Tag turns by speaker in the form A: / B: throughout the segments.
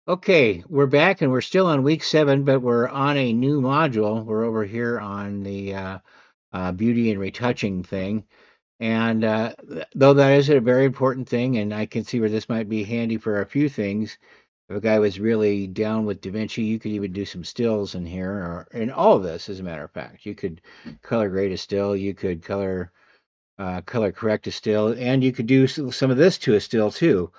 A: Okay, we're back and we're still on week 7, but we're on a new module. We're over here on the beauty and retouching thing. And though that is a very important thing, and I can see where this might be handy for a few things. If a guy was really down with DaVinci, you could even do some stills in here, or in all of this, as a matter of fact. You could color grade a still, you could color correct a still, and you could do some of this to a still too.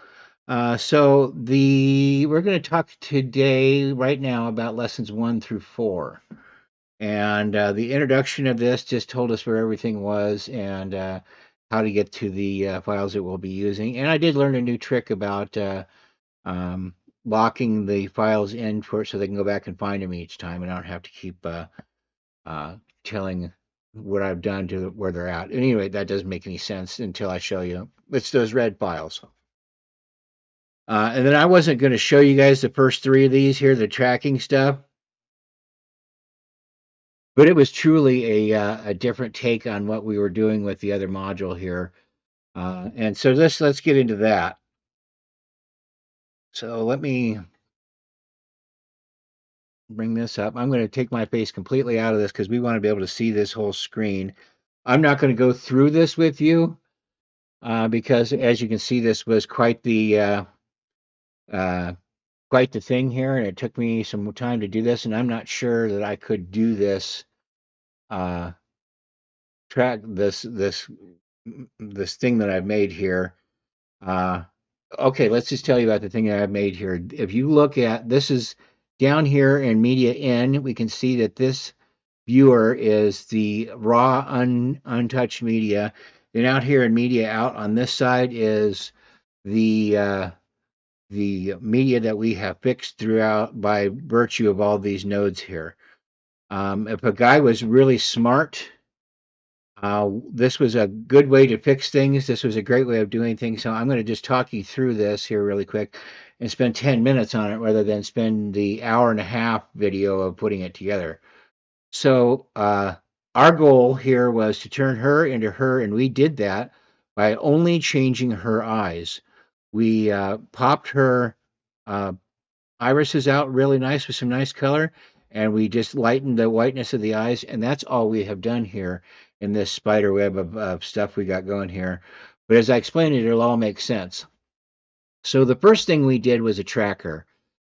A: We're going to talk today, right now, about lessons 1 through 4. And the introduction of this just told us where everything was and how to get to the files that we'll be using. And I did learn a new trick about um, locking the files in for so they can go back and find them each time, and I don't have to keep uh, telling what I've done to where they're at. Anyway, that doesn't make any sense until I show you. It's those red files. And then I wasn't going to show you guys the first 3 of these here, the tracking stuff, but it was truly a different take on what we were doing with the other module here. And so let's get into that. So let me bring this up. I'm going to take my face completely out of this because we want to be able to see this whole screen. I'm not going to go through this with you because, as you can see, this was uh, quite the thing here, and it took me some time to do this, and I'm not sure that I could do this uh, track this thing that I've made here. Uh, okay, let's just tell you about the thing that I've made here. If you look at this is down here in media in, we can see that this viewer is the raw untouched media. Then out here in media out on this side is the media that we have fixed throughout by virtue of all these nodes here. If a guy was really smart, this was a good way to fix things. This was a great way of doing things. So I'm going to just talk you through this here really quick and spend 10 minutes on it rather than spend the hour and a half video of putting it together. So our goal here was to turn her into her, and we did that by only changing her eyes. We popped her uh, irises out really nice with some nice color, and we just lightened the whiteness of the eyes, and that's all we have done here in this spider web of stuff we got going here. But as I explained it, it'll all make sense. So the first thing we did was a tracker,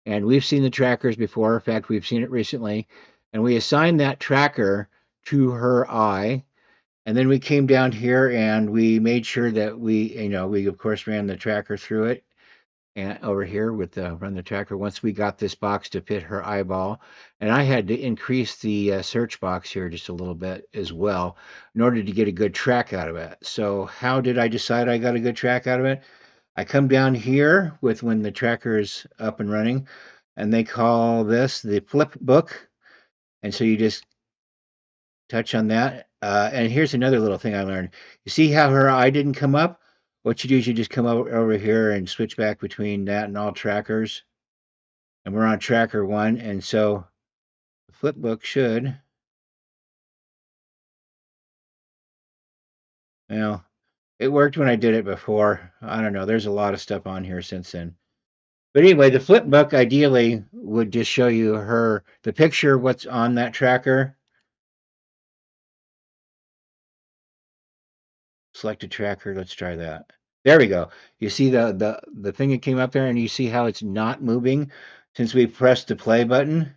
A: and we've seen the trackers before. In fact, we've seen it recently, and we assigned that tracker to her eye. And then we came down here and we made sure that we of course ran the tracker through it and over here with the run the tracker once we got this box to fit her eyeball. And I had to increase the search box here just a little bit as well in order to get a good track out of it. So how did I decide I got a good track out of it? I come down here with when the tracker is up and running, and they call this the flip book. And so you just touch on that. And here's another little thing I learned. You see how her eye didn't come up? What you do is you just come over here and switch back between that and all trackers. And we're on tracker 1. And so the flipbook should, well, it worked when I did it before. I don't know. There's a lot of stuff on here since then. But anyway, the flipbook ideally would just show you the picture, what's on that tracker. Select a tracker. Let's try that. There we go. You see the thing that came up there, and you see how it's not moving since we pressed the play button.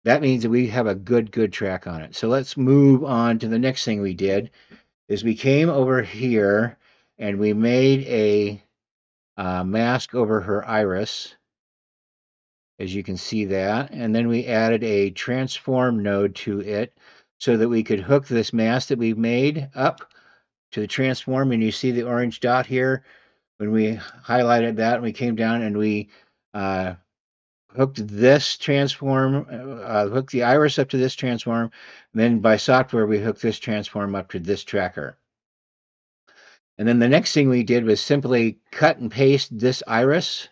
A: That means that we have a good track on it. So let's move on to the next thing we did is we came over here and we made a mask over her iris, as you can see that, and then we added a transform node to it so that we could hook this mask that we've made up to the transform, and you see the orange dot here. When we highlighted that, we came down and we hooked this transform, hooked the iris up to this transform. And then by software, we hooked this transform up to this tracker. And then the next thing we did was simply cut and paste this iris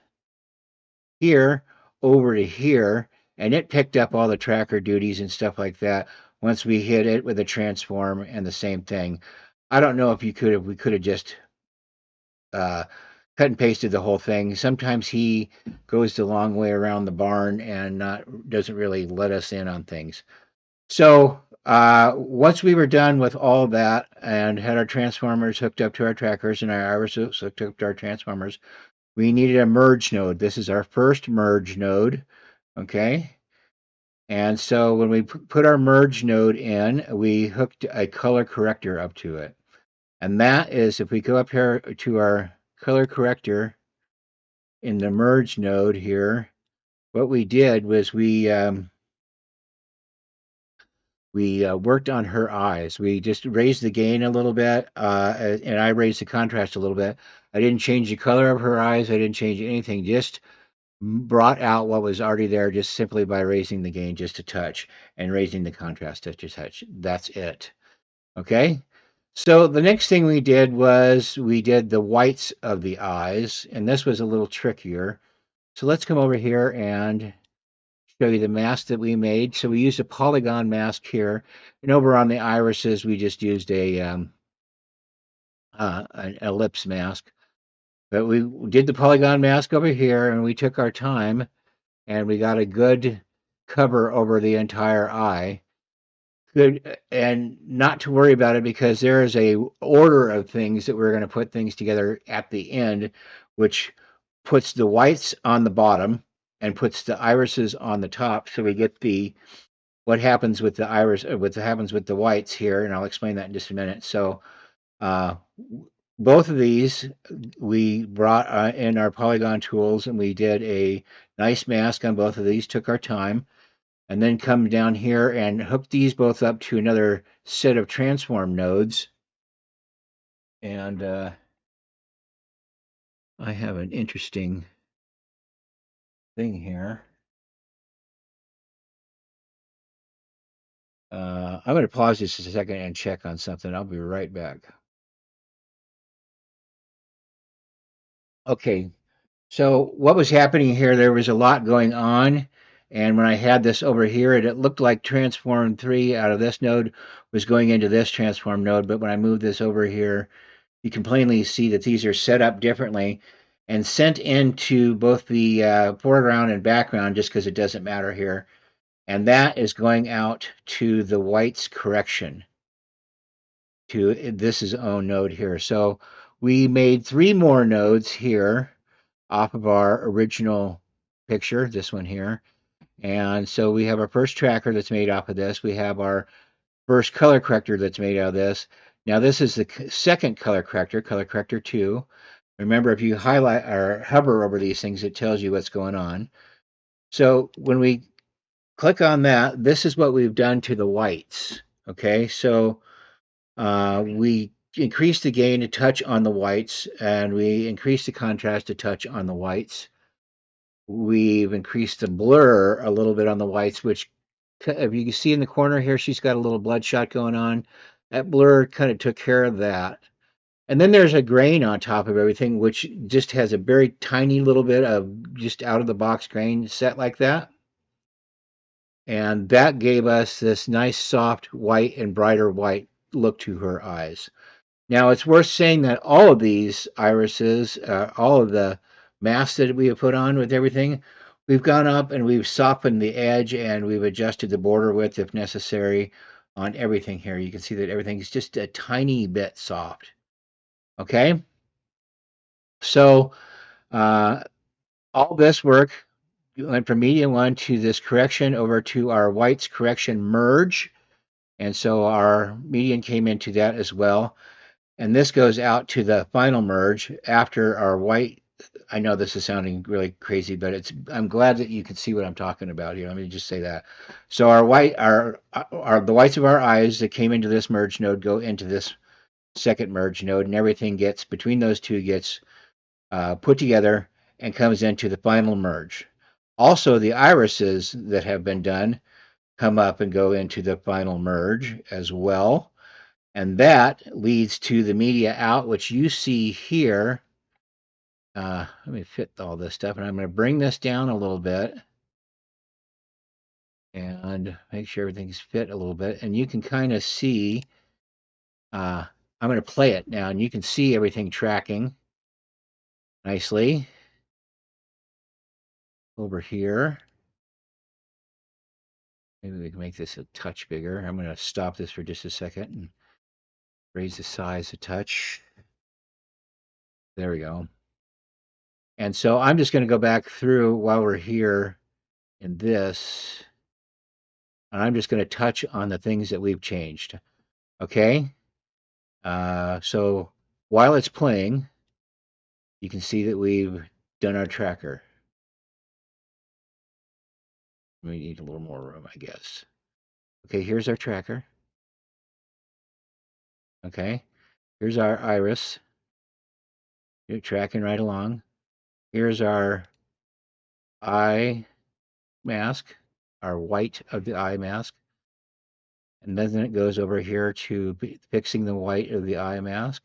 A: here over to here, and it picked up all the tracker duties and stuff like that once we hit it with a transform and the same thing. I don't know if we could have just cut and pasted the whole thing. Sometimes he goes the long way around the barn and doesn't really let us in on things. So once we were done with all that and had our transformers hooked up to our trackers and our irises hooked up to our transformers, we needed a merge node. This is our first merge node. Okay. And so when we put our merge node in, we hooked a color corrector up to it. And that is, if we go up here to our color corrector in the merge node here, what we did was we worked on her eyes. We just raised the gain a little bit, and I raised the contrast a little bit. I didn't change the color of her eyes. I didn't change anything. Just brought out what was already there just simply by raising the gain just a touch and raising the contrast just a touch. That's it. Okay. So the next thing we did was we did the whites of the eyes, and this was a little trickier. So let's come over here and show you the mask that we made. So we used a polygon mask here, and over on the irises we just used an ellipse mask. But we did the polygon mask over here, and we took our time, and we got a good cover over the entire eye. Good, and not to worry about it because there is a order of things that we're going to put things together at the end, which puts the whites on the bottom and puts the irises on the top. So we get the what happens with the iris, what happens with the whites here, and I'll explain that in just a minute. So uh, both of these we brought in our polygon tools, and we did a nice mask on both of these. Took our time and then come down here and hook these both up to another set of transform nodes. And I have an interesting thing here. I'm going to pause just a second and check on something. I'll be right back. Okay, so what was happening here, there was a lot going on. And when I had this over here, it looked like transform 3 out of this node was going into this transform node. But when I move this over here, you can plainly see that these are set up differently and sent into both the foreground and background just because it doesn't matter here. And that is going out to the whites correction to this is own node here. So we made 3 more nodes here off of our original picture, this one here. And so we have our first tracker that's made off of this. We have our first color corrector that's made out of this. Now this is the second color corrector 2. Remember, if you highlight or hover over these things, it tells you what's going on. So when we click on that, this is what we've done to the whites. Okay, so we increase the gain a touch on the whites, and we increase the contrast a touch on the whites. We've increased the blur a little bit on the whites, which if you can see in the corner here, she's got a little bloodshot going on. That blur kind of took care of that. And then there's a grain on top of everything, which just has a very tiny little bit of just out of the box grain set like that. And that gave us this nice soft white and brighter white look to her eyes. Now, it's worth saying that all of these irises, all of the masks that we have put on with everything, we've gone up and we've softened the edge and we've adjusted the border width if necessary on everything here. You can see that everything's just a tiny bit soft. Okay? So, all this work went from medium 1 to this correction over to our whites correction merge. And so our median came into that as well. And this goes out to the final merge after our white. I know this is sounding really crazy, but I'm glad that you can see what I'm talking about here. Let me just say that. So our the whites of our eyes that came into this merge node go into this second merge node, and everything gets between those two gets put together and comes into the final merge. Also, the irises that have been done come up and go into the final merge as well. And that leads to the media out, which you see here. Let me fit all this stuff, and I'm going to bring this down a little bit and make sure everything's fit a little bit. And you can kind of see, I'm going to play it now, and you can see everything tracking. nicely over here. Maybe we can make this a touch bigger. I'm going to stop this for just a second and raise the size a touch. There we go. And so I'm just going to go back through while we're here in this, and I'm just going to touch on the things that we've changed. Okay? So while it's playing, you can see that we've done our tracker. We need a little more room, I guess. Okay, here's our tracker. Okay, here's our iris. You're tracking right along. Here's our eye mask, our white of the eye mask. And then it goes over here to fixing the white of the eye mask.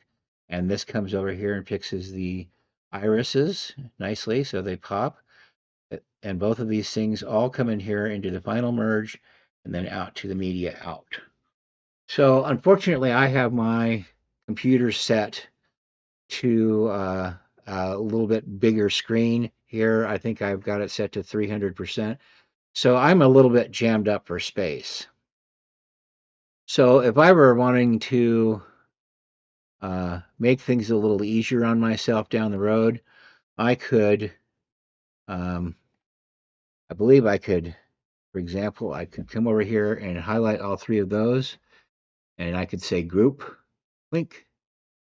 A: And this comes over here and fixes the irises nicely so they pop. And both of these things all come in here into the final merge and then out to the media out. So unfortunately, I have my computer set to a little bit bigger screen here. I think I've got it set to 300%. So I'm a little bit jammed up for space. So if I were wanting to make things a little easier on myself down the road, I could, I believe I could, for example, I could come over here and highlight all three of those, and I could say group, link.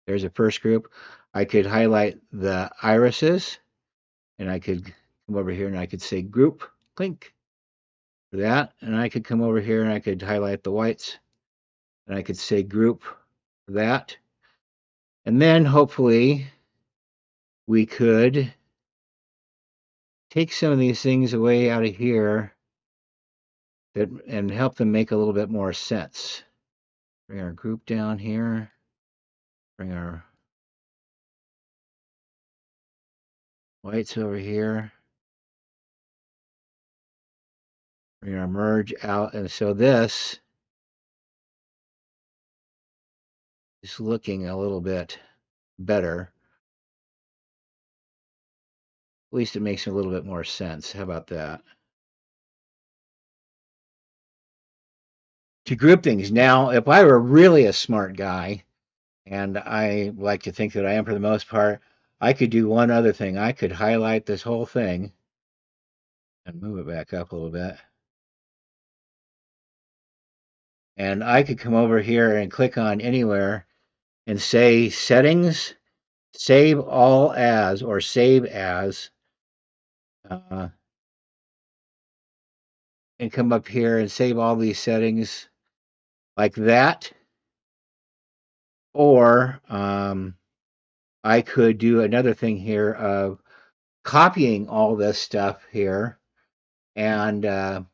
A: There's a first group. I could highlight the irises, and I could come over here and I could say group, link for that. And I could come over here and I could highlight the whites, and I could say group for that. And then hopefully we could take some of these things away out of here and help them make a little bit more sense. Bring our group down here. Bring our whites over here. Bring our merge out. And so this is looking a little bit better. At least it makes a little bit more sense. How about that? To group things. Now, if I were really a smart guy, and I like to think that I am for the most part, I could do one other thing. I could highlight this whole thing and move it back up a little bit. And I could come over here and click on anywhere and say settings, save all as, or save as, and come up here and save all these settings like that. Or I could do another thing here of copying all this stuff here and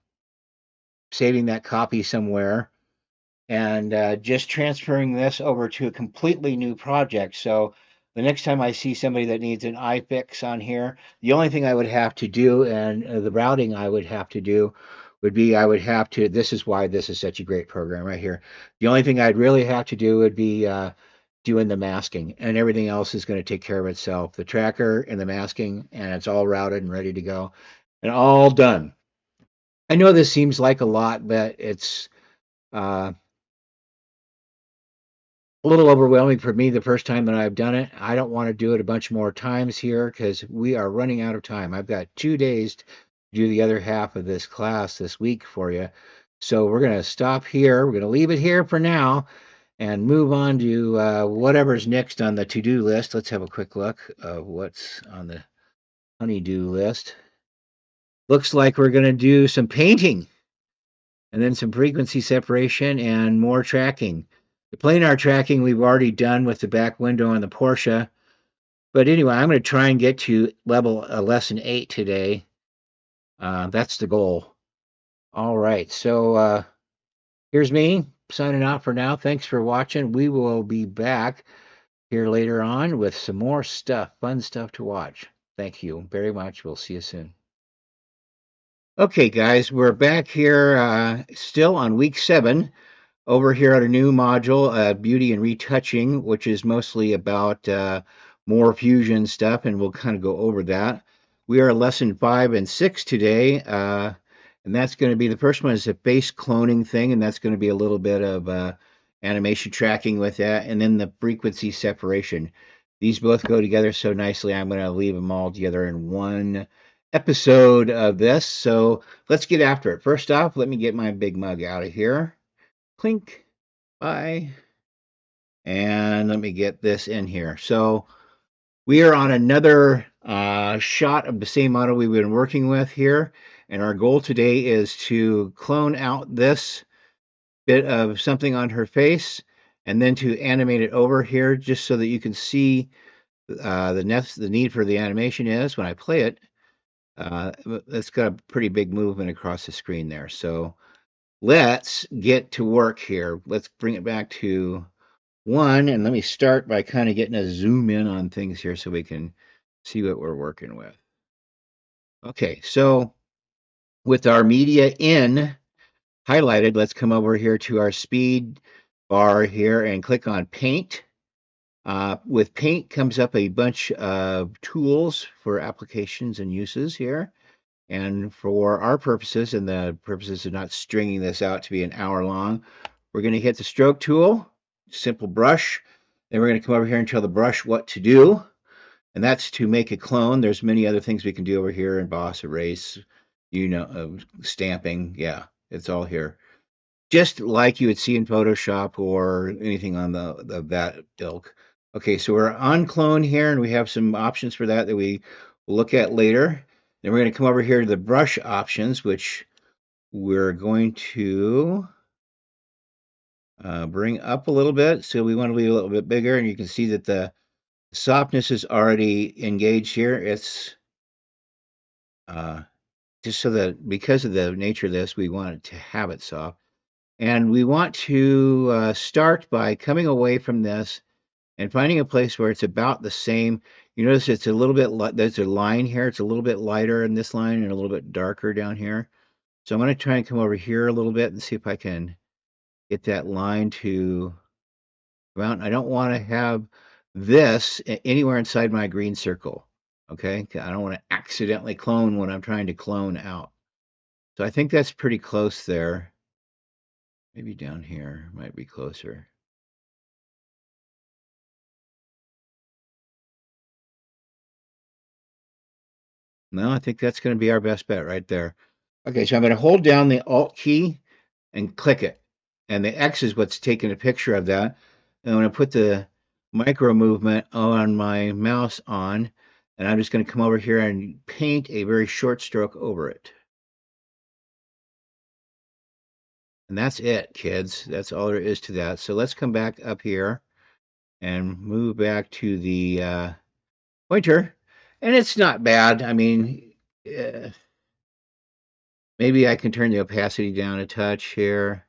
A: saving that copy somewhere and just transferring this over to a completely new project. So the next time I see somebody that needs an iFix on here, the only thing I would have to do and the routing I would have to do would be I would have to, this is why this is such a great program right here. The only thing I'd really have to do would be doing the masking, and everything else is going to take care of itself. The tracker and the masking, and it's all routed and ready to go and all done. I know this seems like a lot, but it's a little overwhelming for me the first time that I've done it. I don't want to do it a bunch more times here because we are running out of time. I've got 2 days to do the other half of this class this week for you. So we're going to stop here. We're going to leave it here for now and move on to whatever's next on the to-do list. Let's have a quick look of what's on the honey-do list. Looks like we're going to do some painting and then some frequency separation and more tracking. The planar tracking we've already done with the back window on the Porsche. But anyway, I'm going to try and get to level lesson 8 today. That's the goal. All right, so here's me signing out for now. Thanks for watching. We will be back here later on with some more stuff, fun stuff to watch. Thank you very much. We'll see you soon. Okay, guys, we're back here still on week 7. Over here at a new module, Beauty and Retouching, which is mostly about more fusion stuff, and we'll kind of go over that. We are lesson 5 and 6 today, and that's going to be the first one is a face cloning thing, and that's going to be a little bit of animation tracking with that, and then the frequency separation. These both go together so nicely. I'm going to leave them all together in one episode of this. So let's get after it. First off, let me get my big mug out of here. Clink. Bye. And let me get this in here. So we are on another shot of the same model we've been working with here. And our goal today is to clone out this bit of something on her face and then to animate it over here just so that you can see the need for the animation is when I play it. It's got a pretty big movement across the screen there. So let's get to work here. Let's bring it back to one, and let me start by kind of getting a zoom in on things here so we can see what we're working with. Okay, so with our media in highlighted, let's come over here to our speed bar here and click on paint. With paint comes up a bunch of tools for applications and uses here. And for our purposes and the purposes of not stringing this out to be an hour long, we're going to hit the stroke tool, simple brush. Then we're going to come over here and tell the brush what to do. And that's to make a clone. There's many other things we can do over here, emboss, erase, stamping. Yeah, it's all here. Just like you would see in Photoshop or anything on that ilk. Okay, so we're on clone here, and we have some options for that we will look at later. Then we're going to come over here to the brush options, which we're going to bring up a little bit. So we want to be a little bit bigger, and you can see that the softness is already engaged here. It's just so that because of the nature of this, we want it to have it soft. And we want to start by coming away from this and finding a place where it's about the same. You notice it's a little bit, there's a line here. It's a little bit lighter in this line and a little bit darker down here. So I'm going to try and come over here a little bit and see if I can get that line to come out. I don't want to have this anywhere inside my green circle. Okay, I don't want to accidentally clone what I'm trying to clone out. So I think that's pretty close there. Maybe down here might be closer. No, I think that's going to be our best bet right there. Okay, so I'm going to hold down the Alt key and click it. And the X is what's taking a picture of that. And I'm going to put the micro movement on my mouse on, and I'm just going to come over here and paint a very short stroke over it. And that's it, kids. That's all there is to that. So let's come back up here and move back to the pointer. And it's not bad. I mean, maybe I can turn the opacity down a touch here.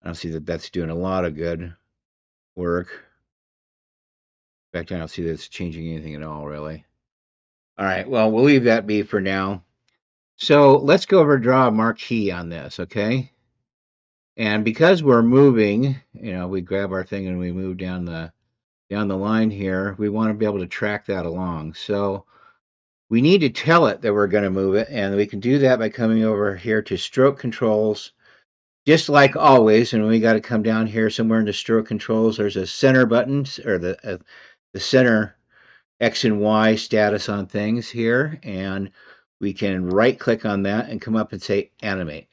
A: I don't see that that's doing a lot of good work. In fact, I don't see that it's changing anything at all, really. All right, well, we'll leave that be for now. So let's go over and draw a marquee on this, okay? And because we're moving, we grab our thing and we move down the line here. We want to be able to track that along. So we need to tell it that we're going to move it, and we can do that by coming over here to stroke controls, just like always. And we got to come down here somewhere in the stroke controls. There's a center button or the center X and Y status on things here, and we can right click on that and come up and say animate.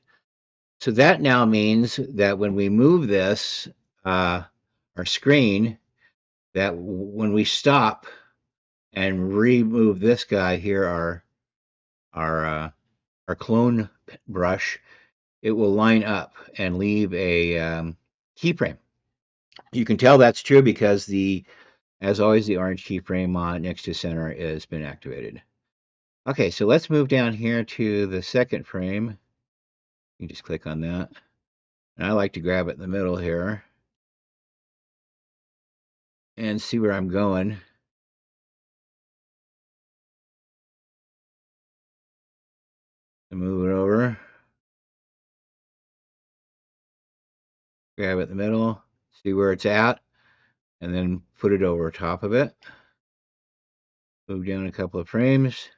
A: So that now means that when we move this, our screen, that when we stop and remove this guy here, our clone brush, it will line up and leave a keyframe. You can tell that's true because as always, the orange keyframe next to center has been activated. Okay, so let's move down here to the second frame. You just click on that. And I like to grab it in the middle here and see where I'm going. And move it over. grab it in the middle, see where it's at, and then put it over top of it. Move down a couple of frames.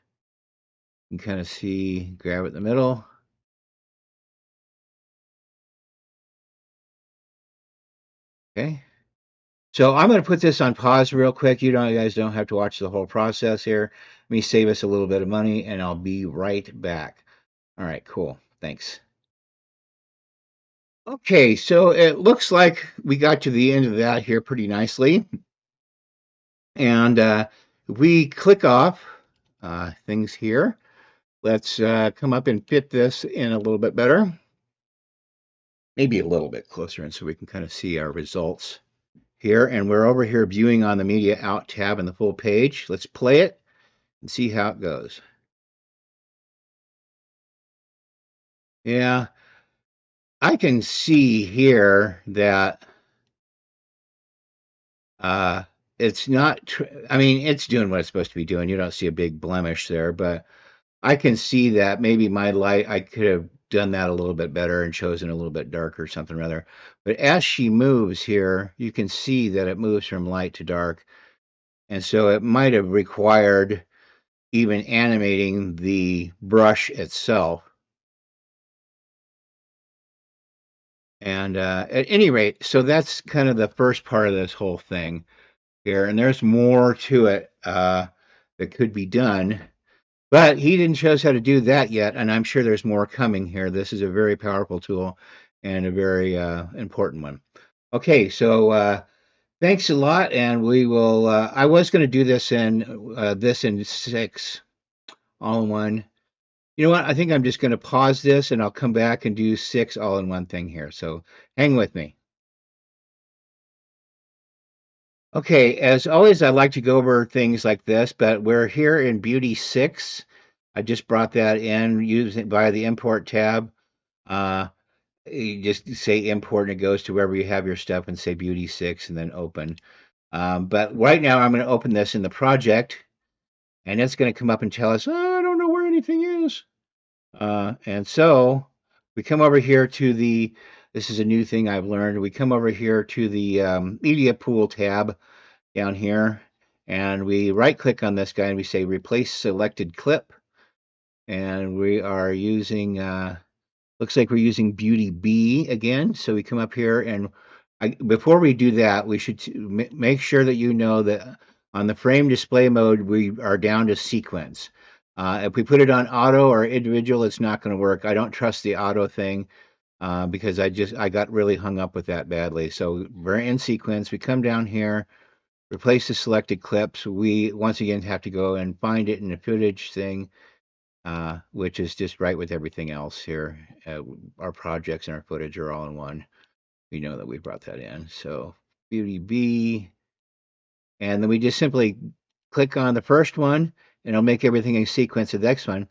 A: You can kind of see, grab it in the middle. Okay. So I'm going to put this on pause real quick. You guys don't have to watch the whole process here. Let me save us a little bit of money, and I'll be right back. All right, cool. Thanks. Okay, so it looks like we got to the end of that here pretty nicely. And we click off things here. Let's come up and fit this in a little bit better. Maybe a little bit closer in so we can kind of see our results here. And we're over here viewing on the Media Out tab in the full page. Let's play it and see how it goes. Yeah, I can see here that it's not, I mean, it's doing what it's supposed to be doing. You don't see a big blemish there, but I can see that maybe my light, I could have done that a little bit better and chosen a little bit darker or something rather. But as she moves here, you can see that it moves from light to dark. And so it might have required even animating the brush itself. And at any rate, so that's kind of the first part of this whole thing here. And there's more to it that could be done. But he didn't show us how to do that yet, and I'm sure there's more coming here. This is a very powerful tool and a very important one. Okay, so thanks a lot, and we will. I was going to do this in 6 all in one. You know what? I think I'm just going to pause this, and I'll come back and do 6 all in one thing here. So hang with me. Okay, as always, I like to go over things like this, but we're here in Beauty 6. I just brought that in using via the import tab. Uh, you just say import and it goes to wherever you have your stuff and say Beauty 6 and then open. But right now I'm going to open this in the project and it's going to come up and tell us, oh, I don't know where anything is. And so we come over here to this is a new thing I've learned. We come over here to the media pool tab down here and we right click on this guy and we say replace selected clip. And we are using looks like we're using Beauty B again. So we come up here and before we do that, we should make sure that you know that on the frame display mode, we are down to sequence. If we put it on auto or individual, it's not going to work. I don't trust the auto thing because I got really hung up with that badly. So we're in sequence. We come down here, replace the selected clips. We once again have to go and find it in the footage thing. Which is just right with everything else here. Our projects and our footage are all in one. We know that we brought that in. So Beauty B, and then we just simply click on the first one, and it'll make everything in sequence of the next one.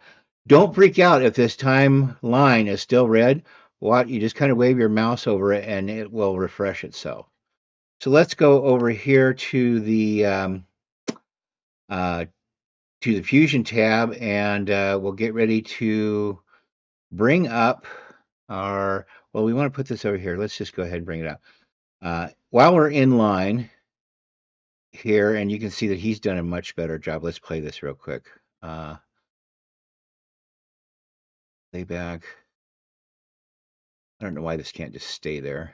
A: Don't freak out if this timeline is still red. What you just kind of wave your mouse over it, and it will refresh itself. So let's go over here to the Fusion tab, and we'll get ready to bring up our, well, we want to put this over here. Let's just go ahead and bring it up. While we're in line here, and you can see that he's done a much better job. Let's play this real quick. Playback. I don't know why this can't just stay there.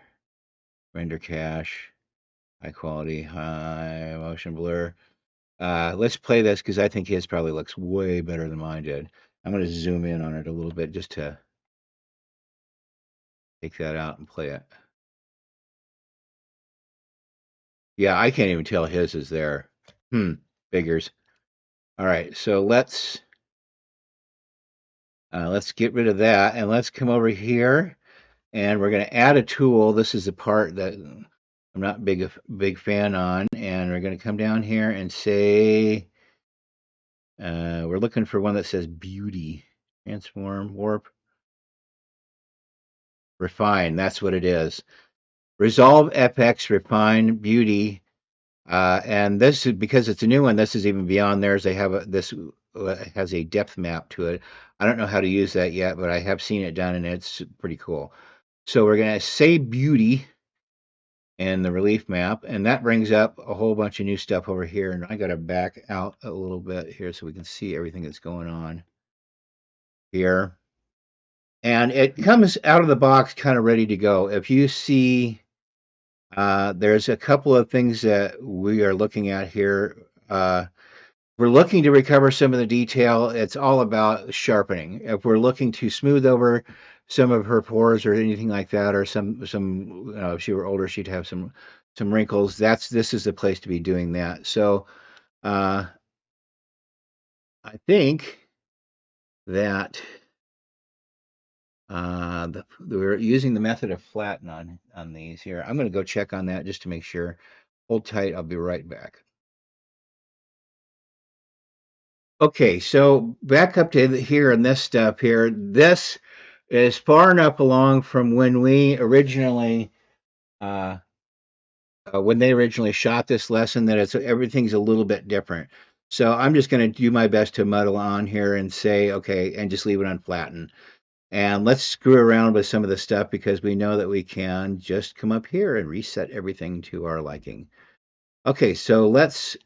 A: Render cache, high quality, high motion blur. Let's play this because I think his probably looks way better than mine did. I'm going to zoom in on it a little bit just to take that out and play it. Yeah, I can't even tell his is there. Figures. All right, so let's get rid of that and let's come over here and we're going to add a tool. This is the part that I'm not big fan on, and we're going to come down here and say we're looking for one that says beauty, transform, warp, refine. That's what it is. Resolve FX, refine, beauty. And this is because it's a new one. This is even beyond theirs. They have this has a depth map to it. I don't know how to use that yet, but I have seen it done, and it's pretty cool. So we're going to say beauty, and the relief map, and that brings up a whole bunch of new stuff over here. And I got to back out a little bit here so we can see everything that's going on here. And it comes out of the box kind of ready to go. If you see, there's a couple of things that we are looking at here. We're looking to recover some of the detail. It's all about sharpening. If we're looking to smooth over some of her pores or anything like that, or some if she were older, she'd have some wrinkles. This is the place to be doing that. So I think that we're using the method of flatten on these here. I'm going to go check on that just to make sure. Hold tight. I'll be right back. Okay, so back up to here in this stuff here. This is far enough along from uh, when they originally shot this lesson that everything's a little bit different. So I'm just going to do my best to muddle on here and say, okay, and just leave it on flatten. And let's screw around with some of the stuff because we know that we can just come up here and reset everything to our liking. Okay, so let's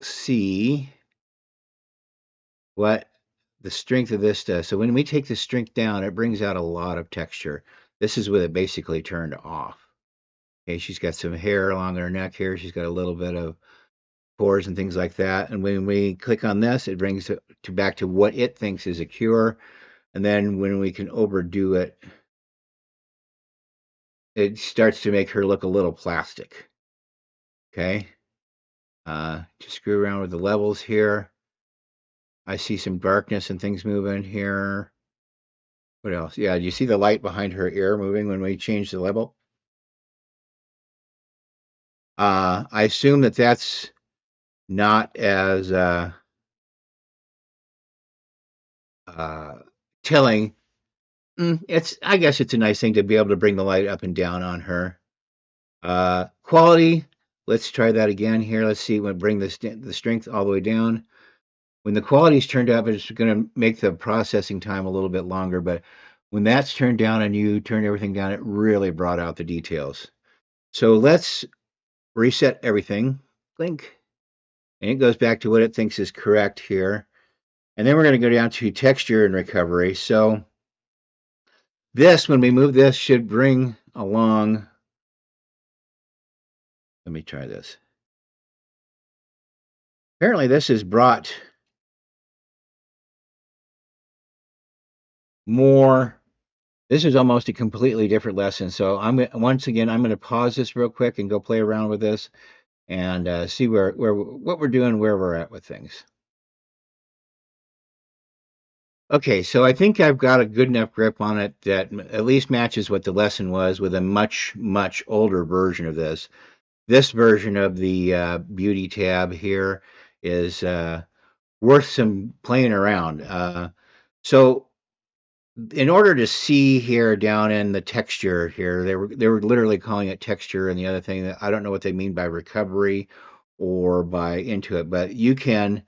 A: see what the strength of this does. So when we take the strength down, it brings out a lot of texture. This is with it basically turned off. Okay, she's got some hair along her neck here. She's got a little bit of pores and things like that. And when we click on this, it brings it back to what it thinks is a cure. And then when we can overdo it, it starts to make her look a little plastic. Okay. Just screw around with the levels here. I see some darkness and things moving here. What else? Yeah, do you see the light behind her ear moving when we change the level? I assume that that's not as telling. I guess it's a nice thing to be able to bring the light up and down on her. Quality. Let's try that again here. Let's see when bring the strength all the way down. When the quality's turned up, it's going to make the processing time a little bit longer. But when that's turned down and you turn everything down, it really brought out the details. So let's reset everything. Blink. And it goes back to what it thinks is correct here. And then we're going to go down to texture and recovery. So this, when we move this, should bring along. Let me try this. Apparently, this has brought more. This is almost a completely different lesson. So once again, I'm going to pause this real quick and go play around with this and see what we're doing, where we're at with things. Okay, so I think I've got a good enough grip on it that at least matches what the lesson was with a much, much older version of this. This version of the beauty tab here is worth some playing around. So in order to see here down in the texture here, they were literally calling it texture, and the other thing that I don't know what they mean by recovery or by into it, but you can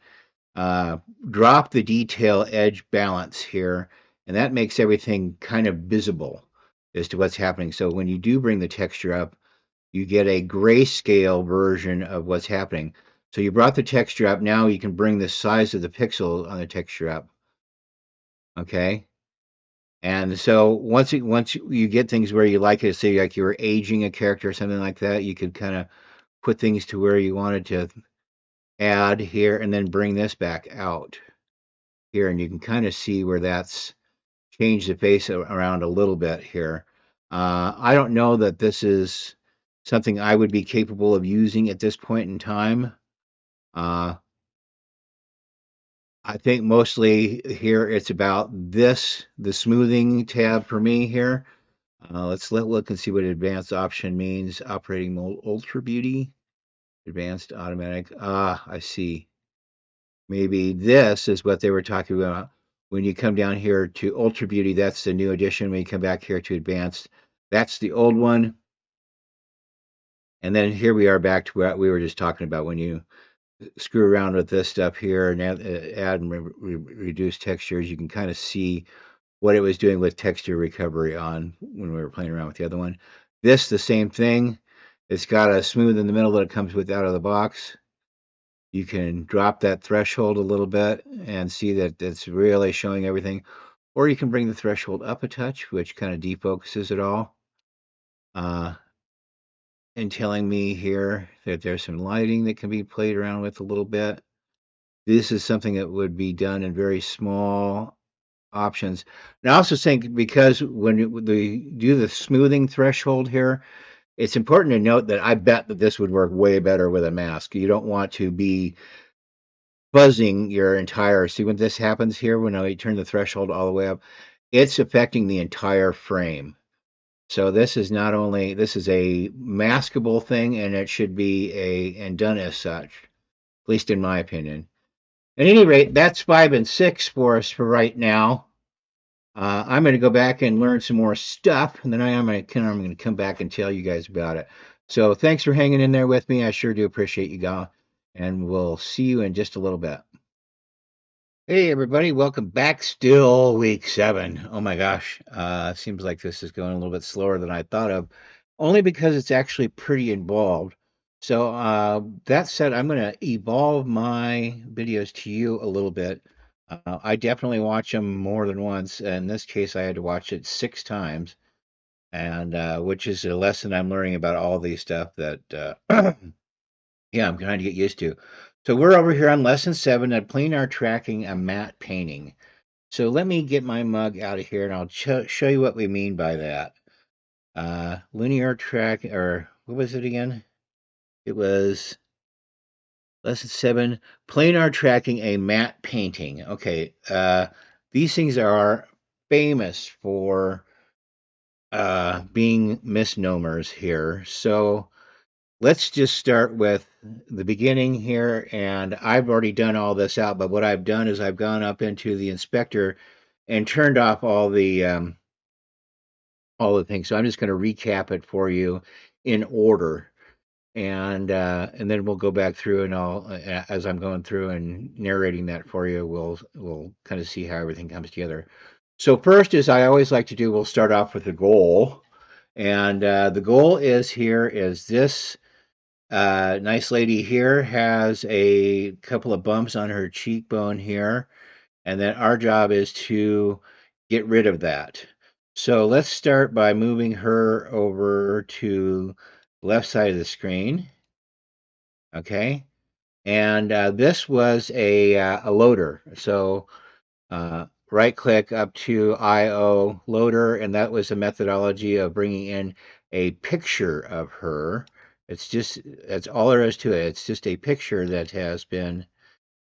A: drop the detail edge balance here, and that makes everything kind of visible as to what's happening. So when you do bring the texture up, you get a grayscale version of what's happening. So you brought the texture up. Now you can bring the size of the pixel on the texture up. Okay. And so once you get things where you like it, say like you were aging a character or something like that, you could kind of put things to where you wanted to add here and then bring this back out here. And you can kind of see where that's changed the face around a little bit here. I don't know that this is something I would be capable of using at this point in time. I think mostly here it's about this, the smoothing tab for me here. Let's look and see what advanced option means. Operating mode ultra beauty, advanced automatic. I see. Maybe this is what they were talking about. When you come down here to ultra beauty, that's the new edition. When you come back here to advanced, that's the old one. And then here we are back to what we were just talking about. When you screw around with this stuff here and add and reduce textures, you can kind of see what it was doing with texture recovery on when we were playing around with the other one. This, the same thing. It's got a smooth in the middle that it comes with out of the box. You can drop that threshold a little bit and see that it's really showing everything. Or you can bring the threshold up a touch, which kind of defocuses it all. Uh, and telling me here that there's some lighting that can be played around with a little bit. This is something that would be done in very small options. And I also think because when they do the smoothing threshold here, it's important to note that I bet that this would work way better with a mask. You don't want to be buzzing your entire. See when this happens here, when I turn the threshold all the way up, it's affecting the entire frame. So this is not only this is a maskable thing, and it should be and done as such, at least in my opinion. At any rate, that's 5 and 6 for us for right now. I'm going to go back and learn some more stuff, and then I'm going to come back and tell you guys about it. So thanks for hanging in there with me. I sure do appreciate you guys, and we'll see you in just a little bit. Hey everybody, welcome back. Still week 7. Oh my gosh, seems like this is going a little bit slower than I thought of, only because it's actually pretty involved. So that said, I'm going to evolve my videos to you a little bit. I definitely watch them more than once. In this case, I had to watch it 6 times, and which is a lesson I'm learning about all these stuff that yeah, I'm trying to get used to. So we're over here on lesson 7 at planar tracking a matte painting. So let me get my mug out of here and I'll show you what we mean by that. Linear track, or what was it again? It was lesson 7, planar tracking a matte painting. Okay, these things are famous for being misnomers here. So let's just start with the beginning here. And I've already done all this out, but what I've done is I've gone up into the inspector and turned off all the things. So I'm just going to recap it for you in order, and then we'll go back through and I'll as I'm going through and narrating that for you, we'll kind of see how everything comes together. So first, as I always like to do, we'll start off with the goal, and the goal is here is this nice lady here has a couple of bumps on her cheekbone here, and then our job is to get rid of that. So let's start by moving her over to the left side of the screen. Okay. And this was a loader. So right click up to IO loader, and that was a methodology of bringing in a picture of her. That's all there is to it. It's just a picture that has been,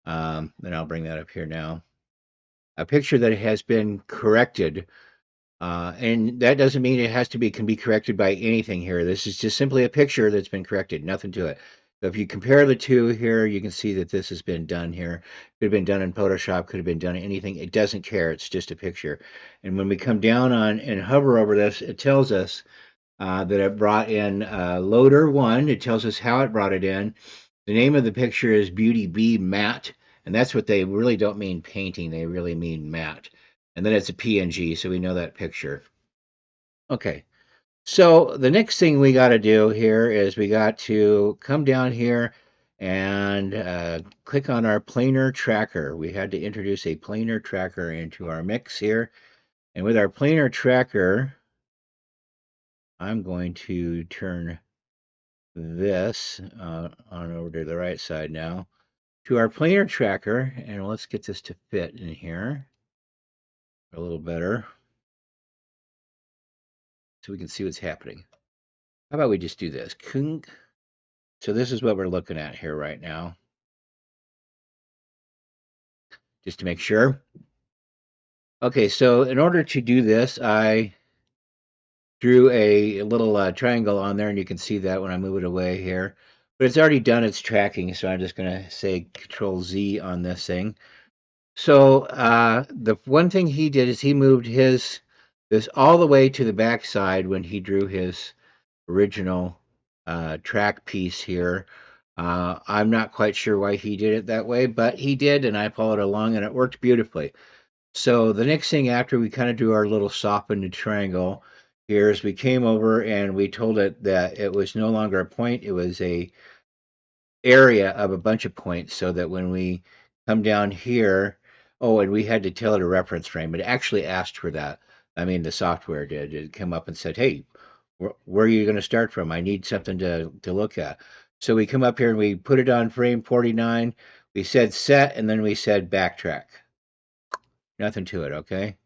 A: and I'll bring that up here now, a picture that has been corrected. And that doesn't mean it has to be can be corrected by anything here. This is just simply a picture that's been corrected, nothing to it. So if you compare the two here, you can see that this has been done here. Could have been done in Photoshop, could have been done in anything. It doesn't care. It's just a picture. And when we come down on and hover over this, it tells us that it brought in loader 1. It tells us how it brought it in. The name of the picture is Beauty Bee Matte, and that's what they really don't mean painting. They really mean matte. And then it's a PNG, so we know that picture. Okay, so the next thing we got to do here is we got to come down here and click on our planar tracker. We had to introduce a planar tracker into our mix here. And with our planar tracker, I'm going to turn this on over to the right side now to our planar tracker, and let's get this to fit in here a little better so we can see what's happening. How about we just do this? So this is what we're looking at here right now, just to make sure. Okay, so in order to do this, I drew a little triangle on there, and you can see that when I move it away here. But it's already done its tracking, so I'm just going to say Control Z on this thing. So the one thing he did is he moved this all the way to the back side when he drew his original track piece here. I'm not quite sure why he did it that way, but he did, and I followed along, and it worked beautifully. So the next thing after we kind of do our little softened triangle here is we came over and we told it that it was no longer a point, it was a area of a bunch of points, so that when we come down here, oh, and we had to tell it a reference frame. It actually asked for that. I mean, the software did. It came up and said, "Hey, where are you going to start from? I need something to look at." So we come up here and we put it on frame 49. We said set, and then we said backtrack. Nothing to it, okay?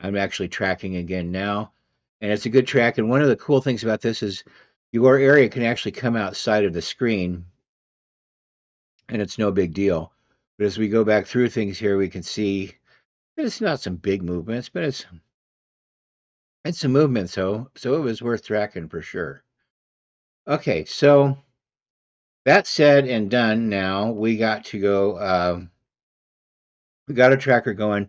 A: I'm actually tracking again now, and it's a good track. And one of the cool things about this is your area can actually come outside of the screen, and it's no big deal. But as we go back through things here, we can see it's not some big movements, but it's some movement. So it was worth tracking for sure. Okay, so that said and done. Now we got to go. We got a tracker going.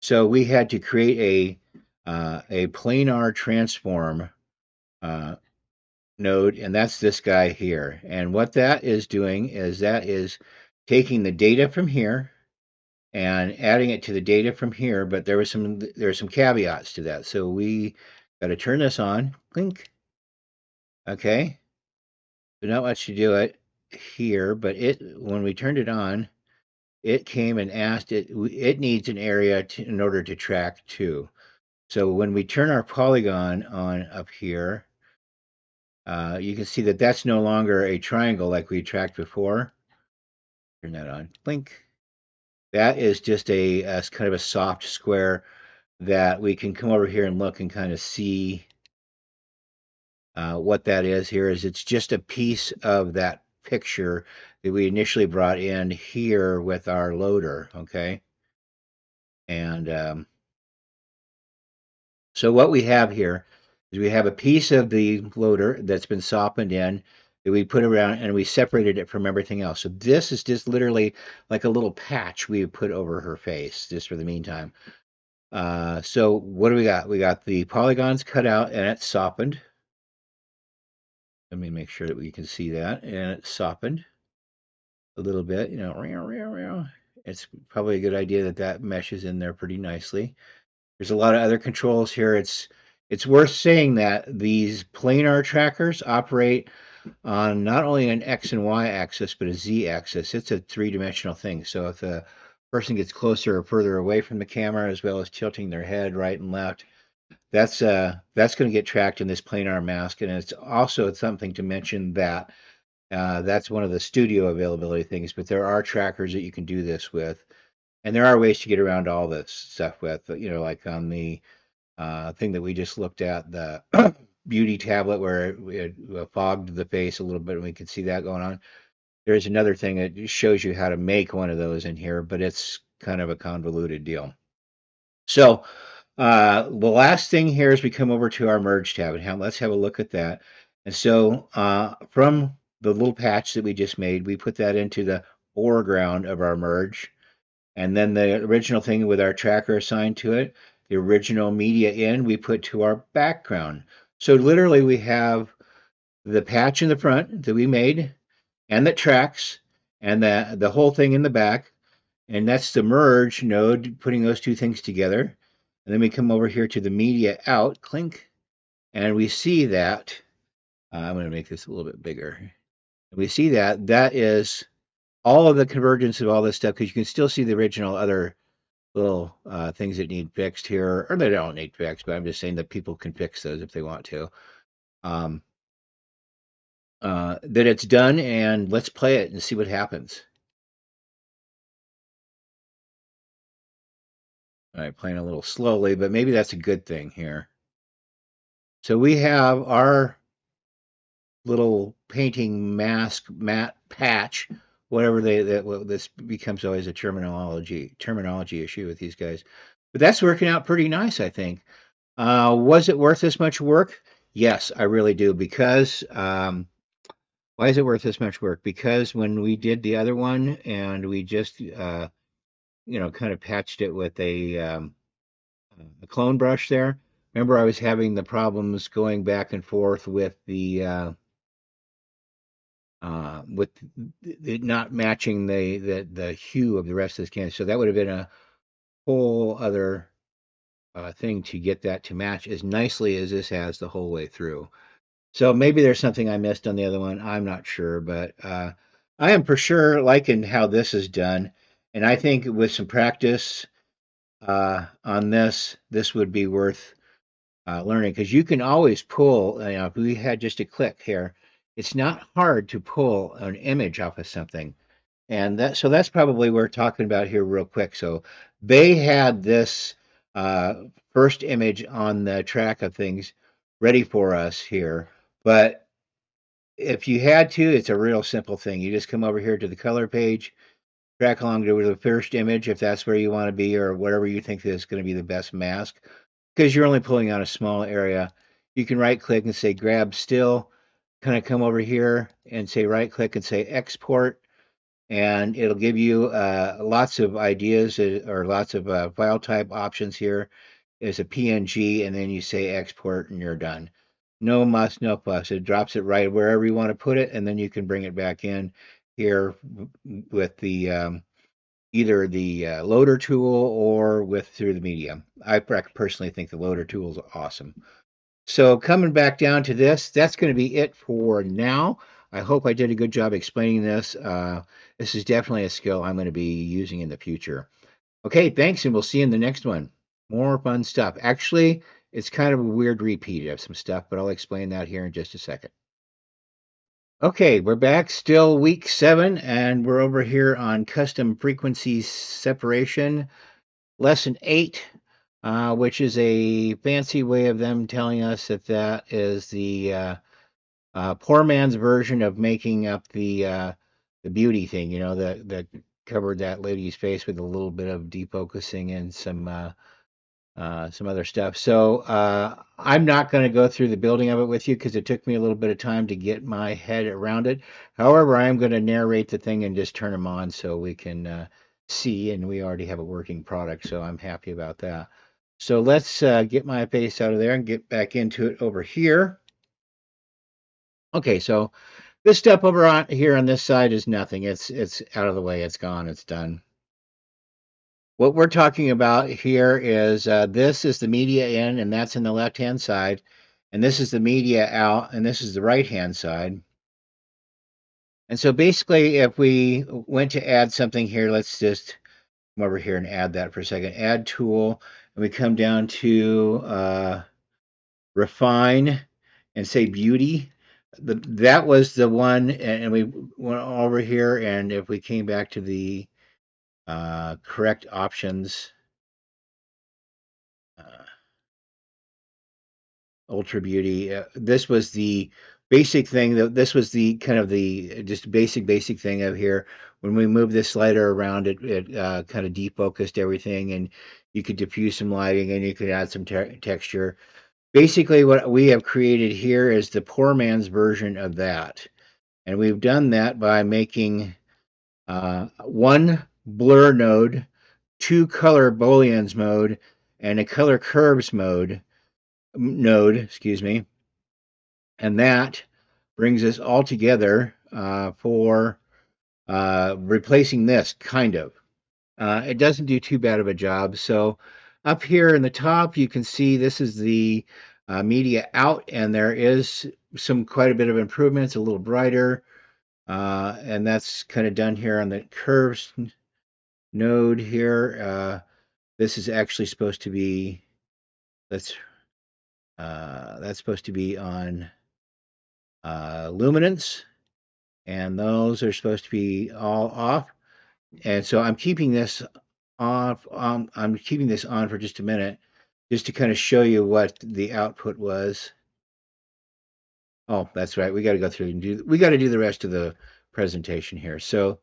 A: So we had to create a planar transform uh, node, and that's this guy here. And what that is doing is that is taking the data from here and adding it to the data from here, but there are some caveats to that. So we got to turn this on. Clink. Okay. So not much to do it here, but it when we turned it on, it came and asked it needs an area in order to track too. So when we turn our polygon on up here, you can see that that's no longer a triangle like we tracked before. Turn that on. Blink. That is just a kind of a soft square that we can come over here and look and kind of see what that is here. Is it's just a piece of that picture that we initially brought in here with our loader, okay? And so what we have here is we have a piece of the loader that's been softened in that we put around and we separated it from everything else. So this is just literally like a little patch we put over her face just for the meantime. So what do we got? We got the polygons cut out and it's softened. Let me make sure that we can see that. And it's softened a little bit, you know. It's probably a good idea that that meshes in there pretty nicely. There's a lot of other controls here. It's worth saying that these planar trackers operate on not only an X and Y axis, but a Z axis. It's a three-dimensional thing. So if a person gets closer or further away from the camera, as well as tilting their head right and left, that's going to get tracked in this planar mask. And it's also something to mention that that's one of the studio availability things, but there are trackers that you can do this with. And there are ways to get around all this stuff with, you know, like on the thing that we just looked at, the beauty tablet where we had fogged the face a little bit and we could see that going on. There's another thing that shows you how to make one of those in here, but it's kind of a convoluted deal. So the last thing here is we come over to our merge tab and let's have a look at that. And so from the little patch that we just made, we put that into the foreground of our merge. And then the original thing with our tracker assigned to it, the original media in, we put to our background. So literally we have the patch in the front that we made and that tracks and the whole thing in the back. And that's the merge node, putting those two things together. And then we come over here to the media out, clink, and we see that, I'm going to make this a little bit bigger. And we see that that is all of the convergence of all this stuff, because you can still see the original other little things that need fixed here, or they don't need fixed, but I'm just saying that people can fix those if they want to. Um, that it's done, and let's play it and see what happens. All right, playing a little slowly, but maybe that's a good thing here. So we have our little painting mask, matte patch, whatever this becomes always a terminology issue with these guys. But that's working out pretty nice, I think. Was it worth this much work? Yes, I really do. Because why is it worth this much work? Because when we did the other one and we just kind of patched it with a clone brush there. Remember, I was having the problems going back and forth with with it not matching the hue of the rest of this canvas. So that would have been a whole other thing to get that to match as nicely as this has the whole way through. So maybe there's something I missed on the other one. I'm not sure, but I am for sure liking how this is done. And I think with some practice on this would be worth learning because you can always pull. If we had just a click here, it's not hard to pull an image off of something. And that's probably what we're talking about here real quick. So they had this uh, first image on the track of things ready for us here. But if you had to, it's a real simple thing. You just come over here to the color page, track along to the first image if that's where you want to be or whatever you think is going to be the best mask. Because you're only pulling on a small area. You can right click and say grab still, kind of come over here and say right click and say export and it'll give you lots of ideas or lots of file type options here. There's a PNG, and then you say export, and you're done. No muss, no fuss. It drops it right wherever you want to put it, and then you can bring it back in here with the either the loader tool or with through the medium. I personally think the loader tool is awesome. So coming back down to this, that's going to be it for now. I hope I did a good job explaining this. This is definitely a skill I'm going to be using in the future. Okay, thanks, and we'll see you in the next one. More fun stuff. Actually, it's kind of a weird repeat of some stuff, but I'll explain that here in just a second. Okay, we're back, still week 7, and we're over here on custom frequency separation, lesson 8. Which is a fancy way of them telling us that that is the poor man's version of making up the beauty thing. You know, that covered that lady's face with a little bit of defocusing and some other stuff. So I'm not going to go through the building of it with you because it took me a little bit of time to get my head around it. However, I am going to narrate the thing and just turn them on so we can see, and we already have a working product, so I'm happy about that. So let's get my face out of there and get back into it over here. Okay, so this step over on here on this side is nothing. It's out of the way. It's gone. It's done. What we're talking about here is this is the media in, and that's in the left-hand side. And this is the media out, and this is the right-hand side. And so basically, if we went to add something here, let's just come over here and add that for a second. Add tool, and we come down to refine and say beauty. That was the one, and we went over here, and if we came back to the correct options, ultra beauty. This was the basic thing. This was the kind of the just basic thing of here. When we move this slider around, it kind of defocused everything, and you could diffuse some lighting, and you could add some texture. Basically, what we have created here is the poor man's version of that, and we've done that by making one blur node, two color booleans mode, and a color curves node, excuse me. And that brings us all together for replacing this, kind of. It doesn't do too bad of a job. So up here in the top, you can see this is the media out, and there is quite a bit of improvement. It's a little brighter, and that's kind of done here on the curves node here. This is actually supposed to be, that's supposed to be on luminance, and those are supposed to be all off. And so I'm keeping this off. I'm keeping this on for just a minute, just to kind of show you what the output was. Oh, that's right. We got to go through and we got to do the rest of the presentation here. So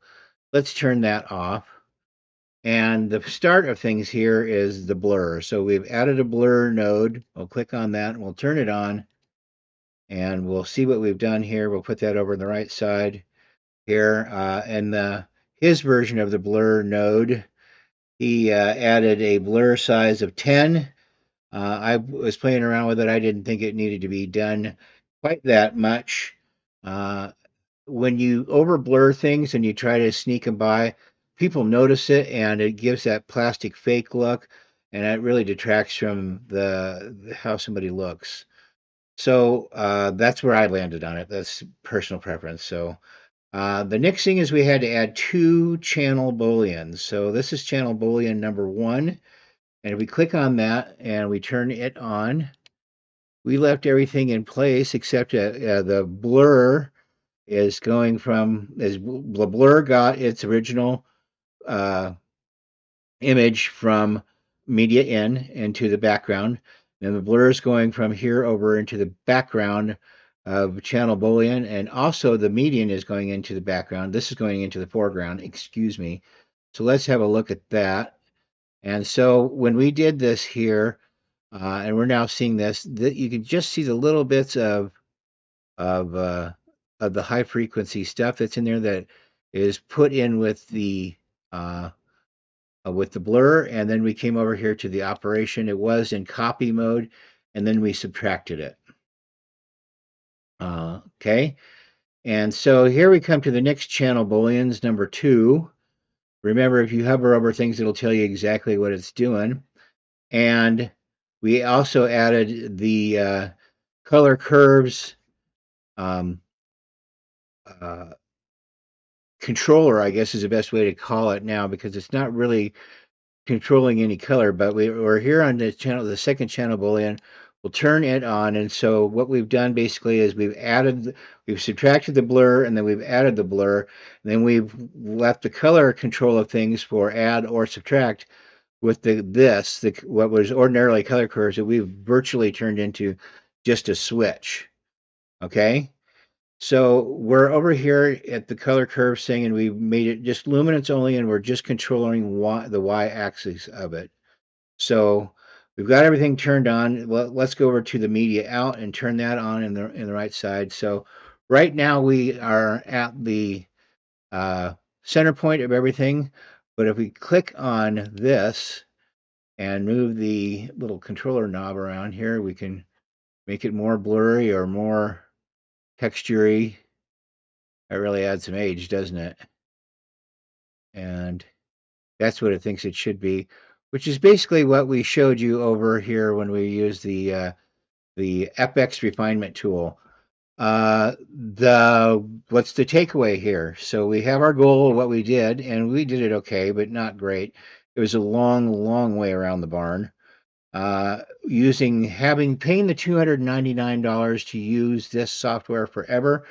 A: let's turn that off. And the start of things here is the blur. So we've added a blur node. We'll click on that and we'll turn it on. And we'll see what we've done here. We'll put that over on the right side here. And his version of the blur node, he added a blur size of 10. I was playing around with it. I didn't think it needed to be done quite that much. When you over blur things and you try to sneak them by, people notice it, and it gives that plastic fake look. and that really detracts from the how somebody looks. So that's where I landed on it. That's personal preference. So the next thing is we had to add two channel booleans. So this is channel boolean number one. And if we click on that and we turn it on, we left everything in place except the blur is going from, as the blur got its original uh, image from media in into the background. And the blur is going from here over into the background of channel boolean, and also the median is going into the background. This is going into the foreground, excuse me. So let's have a look at that. And so when we did this here, and we're now seeing this, you can just see the little bits of uh, of the high frequency stuff that's in there that is put in uh, with the blur, and then we came over here to the operation. It was in copy mode, and then we subtracted it. Okay, and so here we come to the next channel booleans, number two. Remember, if you hover over things, it'll tell you exactly what it's doing. And we also added the color curves um, uh, controller, I guess is the best way to call it now, because it's not really controlling any color, but we're here on the channel, the second channel boolean. We'll turn it on, and so what we've done basically is we've subtracted the blur, and then we've added the blur, and then we've left the color control of things for add or subtract with what was ordinarily color curves that we've virtually turned into just a switch. Okay, so we're over here at the color curve thing, and we made it just luminance only, and we're just controlling the y-axis of it. So we've got everything turned on. Let's go over to the media out and turn that on in the right side. So right now we are at the uh, center point of everything. But if we click on this and move the little controller knob around here, we can make it more blurry or more textury. That really adds some age, doesn't it? And that's what it thinks it should be, which is basically what we showed you over here when we used the FX refinement tool. The What's the takeaway here? So we have our goal of what we did, and we did it okay, but not great. It was a long, long way around the barn. Paying the $299 to use this software forever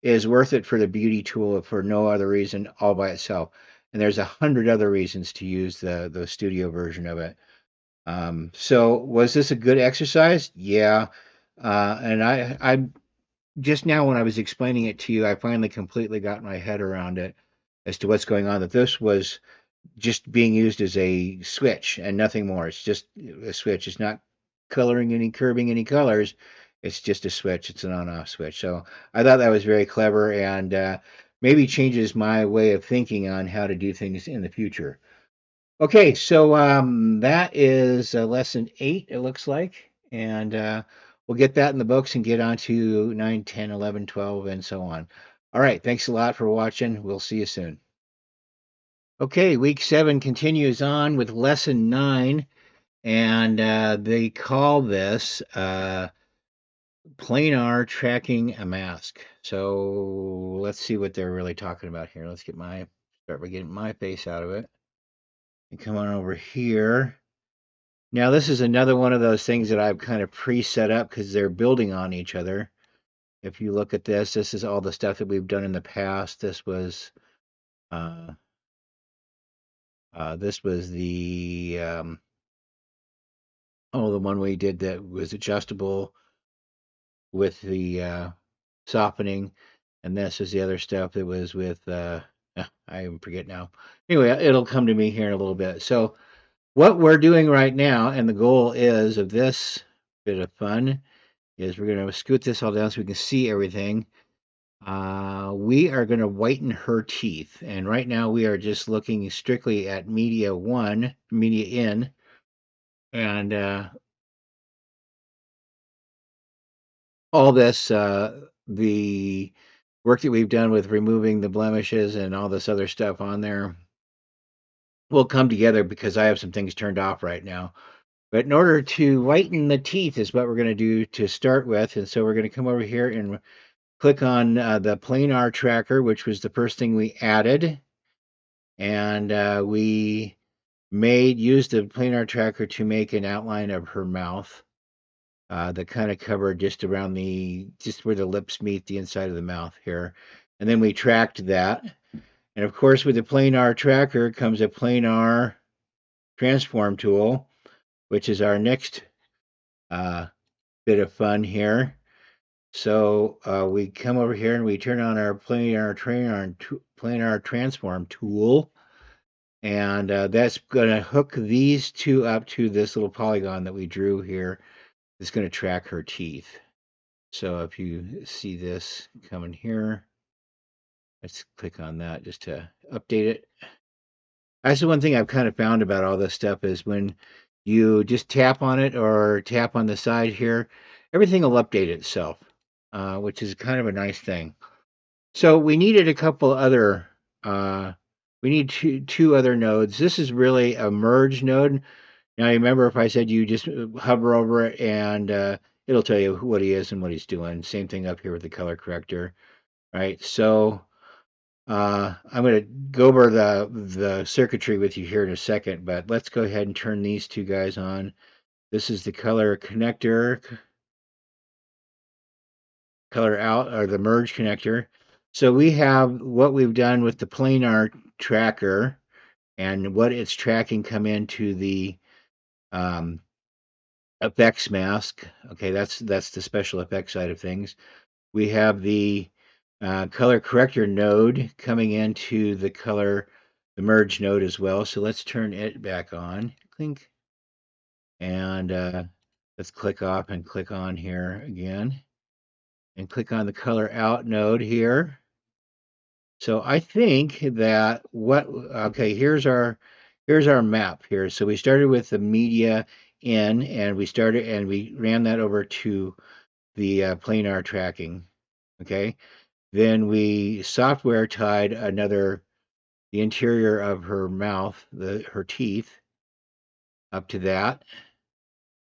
A: is worth it for the beauty tool for no other reason all by itself. And there's 100 other reasons to use the studio version of it. So was this a good exercise? Yeah. And I just now when I was explaining it to you, I finally completely got my head around it as to what's going on. That this was just being used as a switch and nothing more. It's just a switch. It's not coloring any, curving any colors. It's just a switch. It's an on-off switch. So I thought that was very clever, and maybe changes my way of thinking on how to do things in the future. Okay, so that is lesson 8, it looks like. And we'll get that in the books and get on to 9, 10, 11, 12, and so on. All right, thanks a lot for watching. We'll see you soon. Okay, week 7 continues on with lesson 9, and they call this planar tracking a mask. So let's see what they're really talking about here. Let's start by getting my face out of it. And come on over here. Now, this is another one of those things that I've kind of pre-set up because they're building on each other. If you look at this is all the stuff that we've done in the past. Uh, this was the one we did that was adjustable with the softening, and this is the other stuff that was with I even forget now. Anyway, it'll come to me here in a little bit. So what we're doing right now, and the goal is of this bit of fun, is we're going to scoot this all down so we can see everything. We are going to whiten her teeth, and right now we are just looking strictly at media in, and all this, the work that we've done with removing the blemishes and all this other stuff on there. will come together because I have some things turned off right now. But in order to whiten the teeth is what we're going to do to start with. And so we're going to come over here and click on the planar tracker, which was the first thing we added. And we used the planar tracker to make an outline of her mouth that kind of covered just around just where the lips meet the inside of the mouth here. And then we tracked that. And of course, with the planar tracker comes a planar transform tool, which is our next uh, bit of fun here. So we come over here and we turn on our planar transform tool, and that's going to hook these two up to this little polygon that we drew here. It's going to track her teeth. So if you see this coming here, let's click on that just to update it. That's the one thing I've kind of found about all this stuff is when you just tap on it or tap on the side here, everything will update itself, which is kind of a nice thing. So we needed a couple other, we need two other nodes. This is really a merge node. Now, remember if I said you just hover over it and it'll tell you what he is and what he's doing. Same thing up here with the color corrector, right? So I'm going to go over the circuitry with you here in a second, but let's go ahead and turn these two guys on. This is the color connector, color out, or the merge connector. So we have what we've done with the planar tracker and what it's tracking come into the um, effects mask. Okay, that's the special effects side of things. We have the color corrector node coming into the merge node as well. So let's turn it back on. Clink. And let's click off and click on here again. And click on the color out node here. So I think that okay, here's our map here. So we started with the media in, and we ran that over to the planar tracking. Okay. Then we software tied the interior of her mouth, her teeth, up to that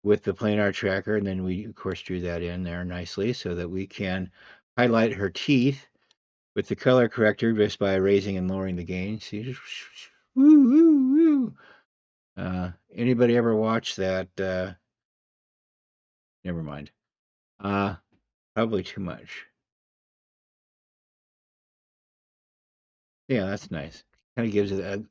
A: with the planar tracker. And then we, of course, drew that in there nicely so that we can highlight her teeth with the color corrector just by raising and lowering the gain. See, woo, woo, woo. Anybody ever watch that? Never mind. Probably too much. Yeah, that's nice. Kind of gives it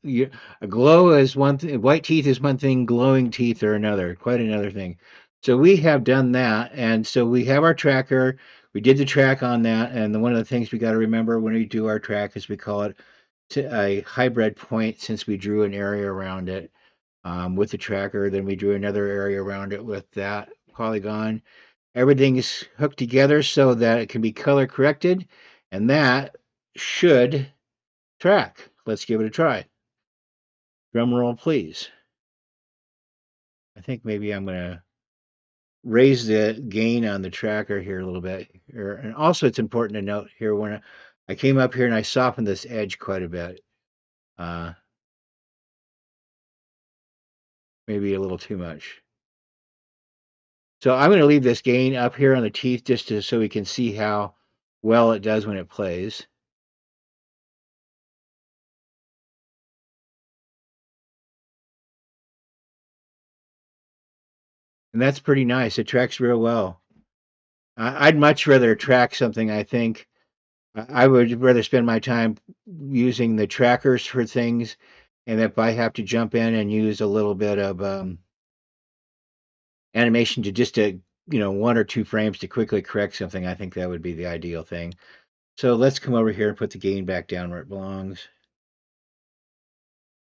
A: a glow is one thing. White teeth is one thing. Glowing teeth are another. Quite another thing. So we have done that, and so we have our tracker. We did the track on that, and one of the things we got to remember when we do our track is we call it a hybrid point since we drew an area around it with the tracker. Then we drew another area around it with that polygon. Everything's hooked together so that it can be color corrected, and that should track. Let's give it a try. Drum roll, please. I think maybe I'm going to raise the gain on the tracker here a little bit. And also, it's important to note here when I came up here and I softened this edge quite a bit. Maybe a little too much. So I'm going to leave this gain up here on the teeth just so we can see how well it does when it plays. And that's pretty nice. It tracks real well. I'd much rather track something, I think. I would rather spend my time using the trackers for things. And if I have to jump in and use a little bit of animation to just to, 1 or 2 frames to quickly correct something, I think that would be the ideal thing. So let's come over here and put the gain back down where it belongs.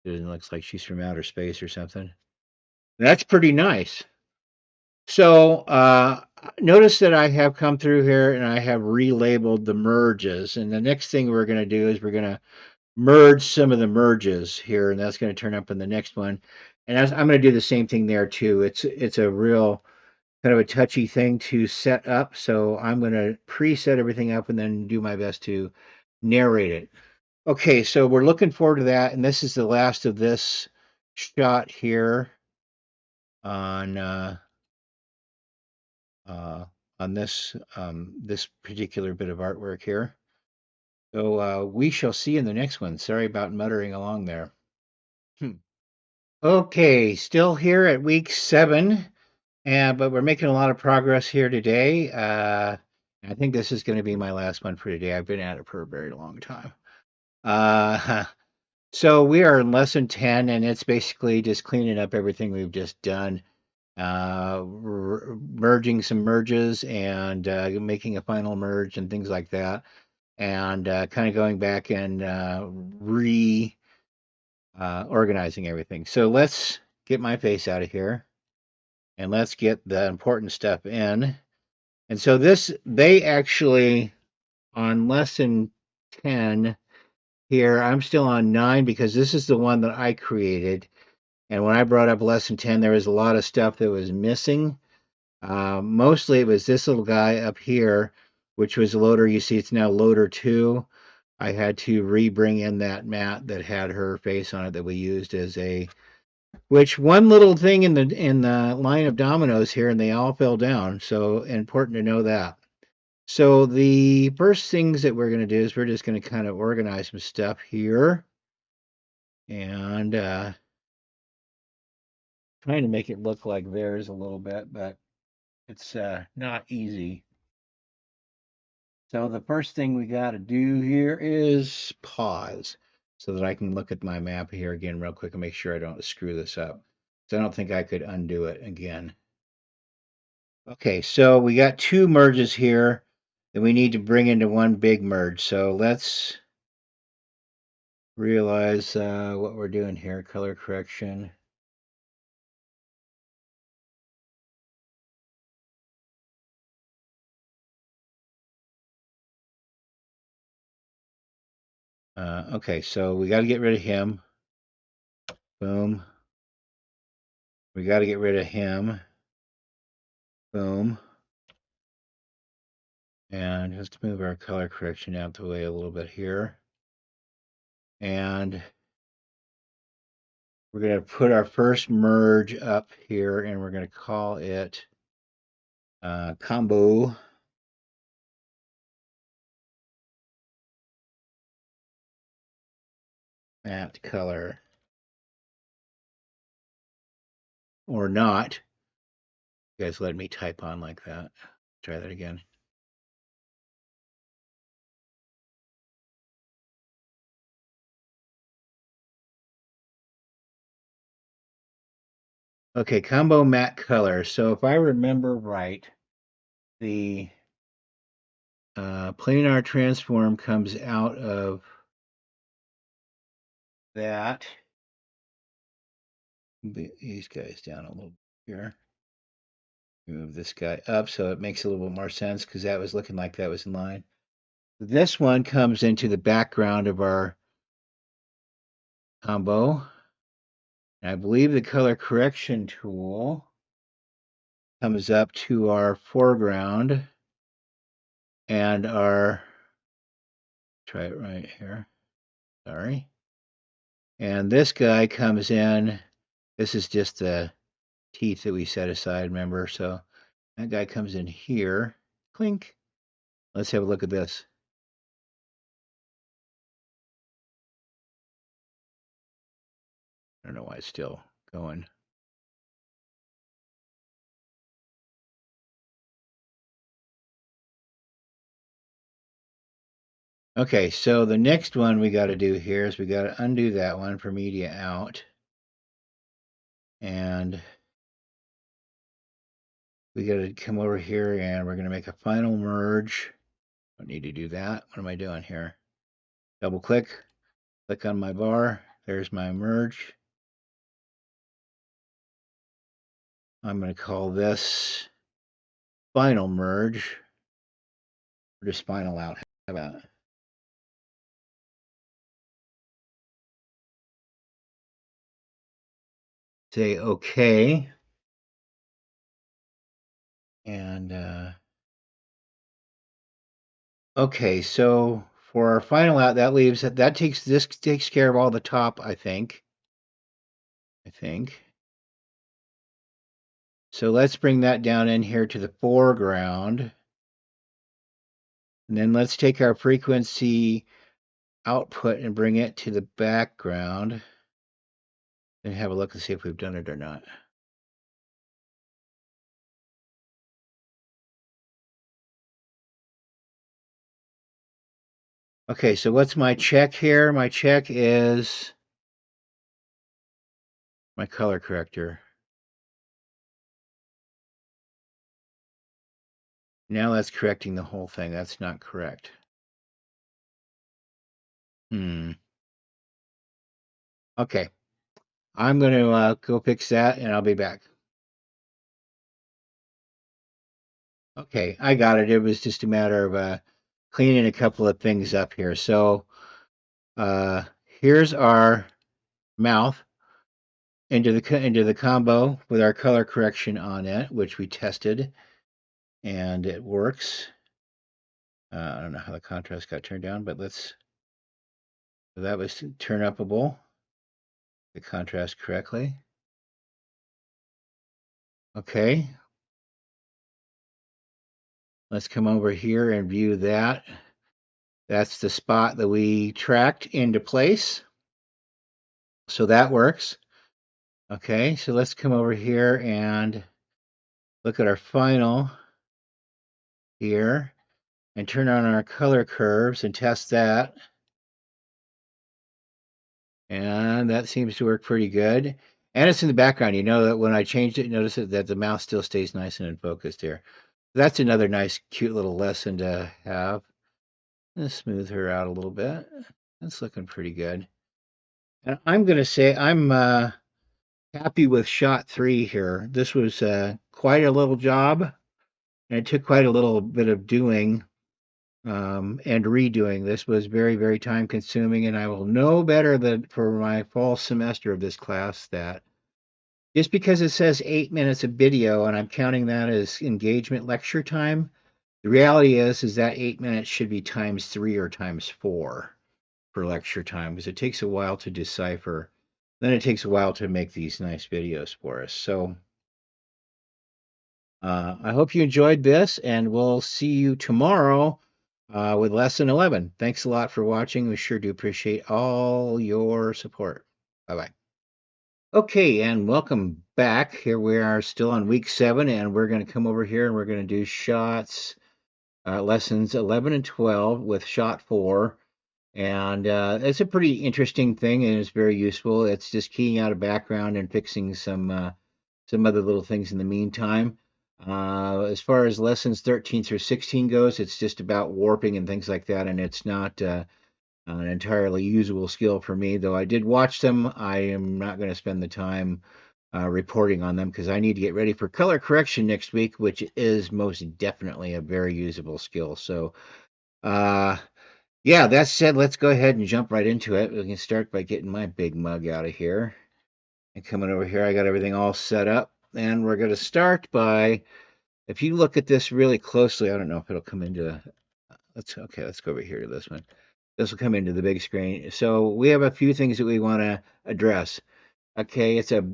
A: It looks like she's from outer space or something. That's pretty nice. So notice that I have come through here and I have relabeled the merges. And the next thing we're going to do is we're going to merge some of the merges here, and that's going to turn up in the next one. And I'm going to do the same thing there too. It's a real kind of a touchy thing to set up. So I'm going to preset everything up and then do my best to narrate it. Okay, so we're looking forward to that, and this is the last of this shot here on uh, this particular bit of artwork here. So we shall see in the next one. Sorry about muttering along there. Okay, still here at week 7, but we're making a lot of progress here today. I think this is going to be my last one for today. I've been at it for a very long time. So we are in lesson 10, and it's basically just cleaning up everything we've just done, merging some merges and making a final merge and things like that, and kind of going back and organizing everything. So let's get my face out of here and let's get the important stuff in. And so they actually, on lesson 10 here, I'm still on 9 because this is the one that I created. And when I brought up lesson 10, there was a lot of stuff that was missing. Mostly it was this little guy up here, which was loader. You see, it's now loader 2. I had to bring in that mat that had her face on it that we used as a, which one little thing in the line of dominoes here, and they all fell down. So important to know that. So the first things that we're going to do is we're just going to kind of organize some stuff here, and trying to make it look like theirs a little bit, but it's not easy. So the first thing we got to do here is pause so that I can look at my map here again real quick and make sure I don't screw this up. So I don't think I could undo it again. Okay, so we got 2 merges here that we need to bring into one big merge. So let's realize what we're doing here. Color correction. Okay, so we got to get rid of him. Boom. We got to get rid of him. Boom. And just move our color correction out the way a little bit here. And we're going to put our first merge up here, and we're going to call it combo. Matte color. Or not. You guys let me type on like that. Try that again. Okay, combo matte color. So if I remember right, the planar transform comes out of that. These guys down a little bit here. Move this guy up so it makes a little bit more sense because that was looking like that was in line. This one comes into the background of our combo. And I believe the color correction tool comes up to our foreground and our, try it right here, sorry. And this guy comes in, this is just the teeth that we set aside, remember? So that guy comes in here, clink. Let's have a look at this. I don't know why it's still going. Okay, so the next one we got to do here is we got to undo that one for media out. And we got to come over here and we're going to make a final merge. Don't need to do that. What am I doing here? Double click on my bar. There's my merge. I'm going to call this final merge or just final out. How about it? Say okay. And okay, so for our final out, this takes care of all the top, I think. So let's bring that down in here to the foreground. And then let's take our frequency output and bring it to the background and have a look and see if we've done it or not. Okay, so what's my check here? My check is my color corrector. Now that's correcting the whole thing. That's not correct. Okay, I'm going to go fix that and I'll be back. Okay, I got it. It was just a matter of cleaning a couple of things up here. So here's our mouth into the combo with our color correction on it, which we tested, and it works. I don't know how the contrast got turned down, but that was turn upable, the contrast correctly. Okay, let's come over here and view that. That's the spot that we tracked into place. So that works. Okay, so let's come over here and look at our final here and turn on our color curves and test that. And that seems to work pretty good. And it's in the background. You know that when I changed it, notice that the mouse still stays nice and in focus here. That's another nice, cute little lesson to have. Let's smooth her out a little bit. That's looking pretty good. And I'm going to say I'm happy with shot 3 here. This was quite a little job, and it took quite a little bit of doing and redoing. This was very, very time consuming, and I will know better that for my fall semester of this class that just because it says 8 minutes of video and I'm counting that as engagement lecture time, the reality is that 8 minutes should be times 3 or times 4 for lecture time because it takes a while to decipher. Then it takes a while to make these nice videos for us. So I hope you enjoyed this, and we'll see you tomorrow with lesson 11. Thanks a lot for watching. We sure do appreciate all your support. Bye-bye. Okay, and welcome back. Here we are still on week 7, and we're going to come over here and we're going to do shots, lessons 11 and 12 with shot 4. And it's a pretty interesting thing, and it's very useful. It's just keying out a background and fixing some other little things in the meantime. As far as lessons 13 through 16 goes, it's just about warping and things like that, and it's not an entirely usable skill for me, though I did watch them. I am not going to spend the time reporting on them because I need to get ready for color correction next week, which is most definitely a very usable skill. So, yeah, that said, let's go ahead and jump right into it. We can start by getting my big mug out of here. And coming over here, I got everything all set up. And we're going to start by, if you look at this really closely, I don't know if it'll come into, let's go over here to this one. This will come into the big screen. So we have a few things that we want to address. Okay, it's a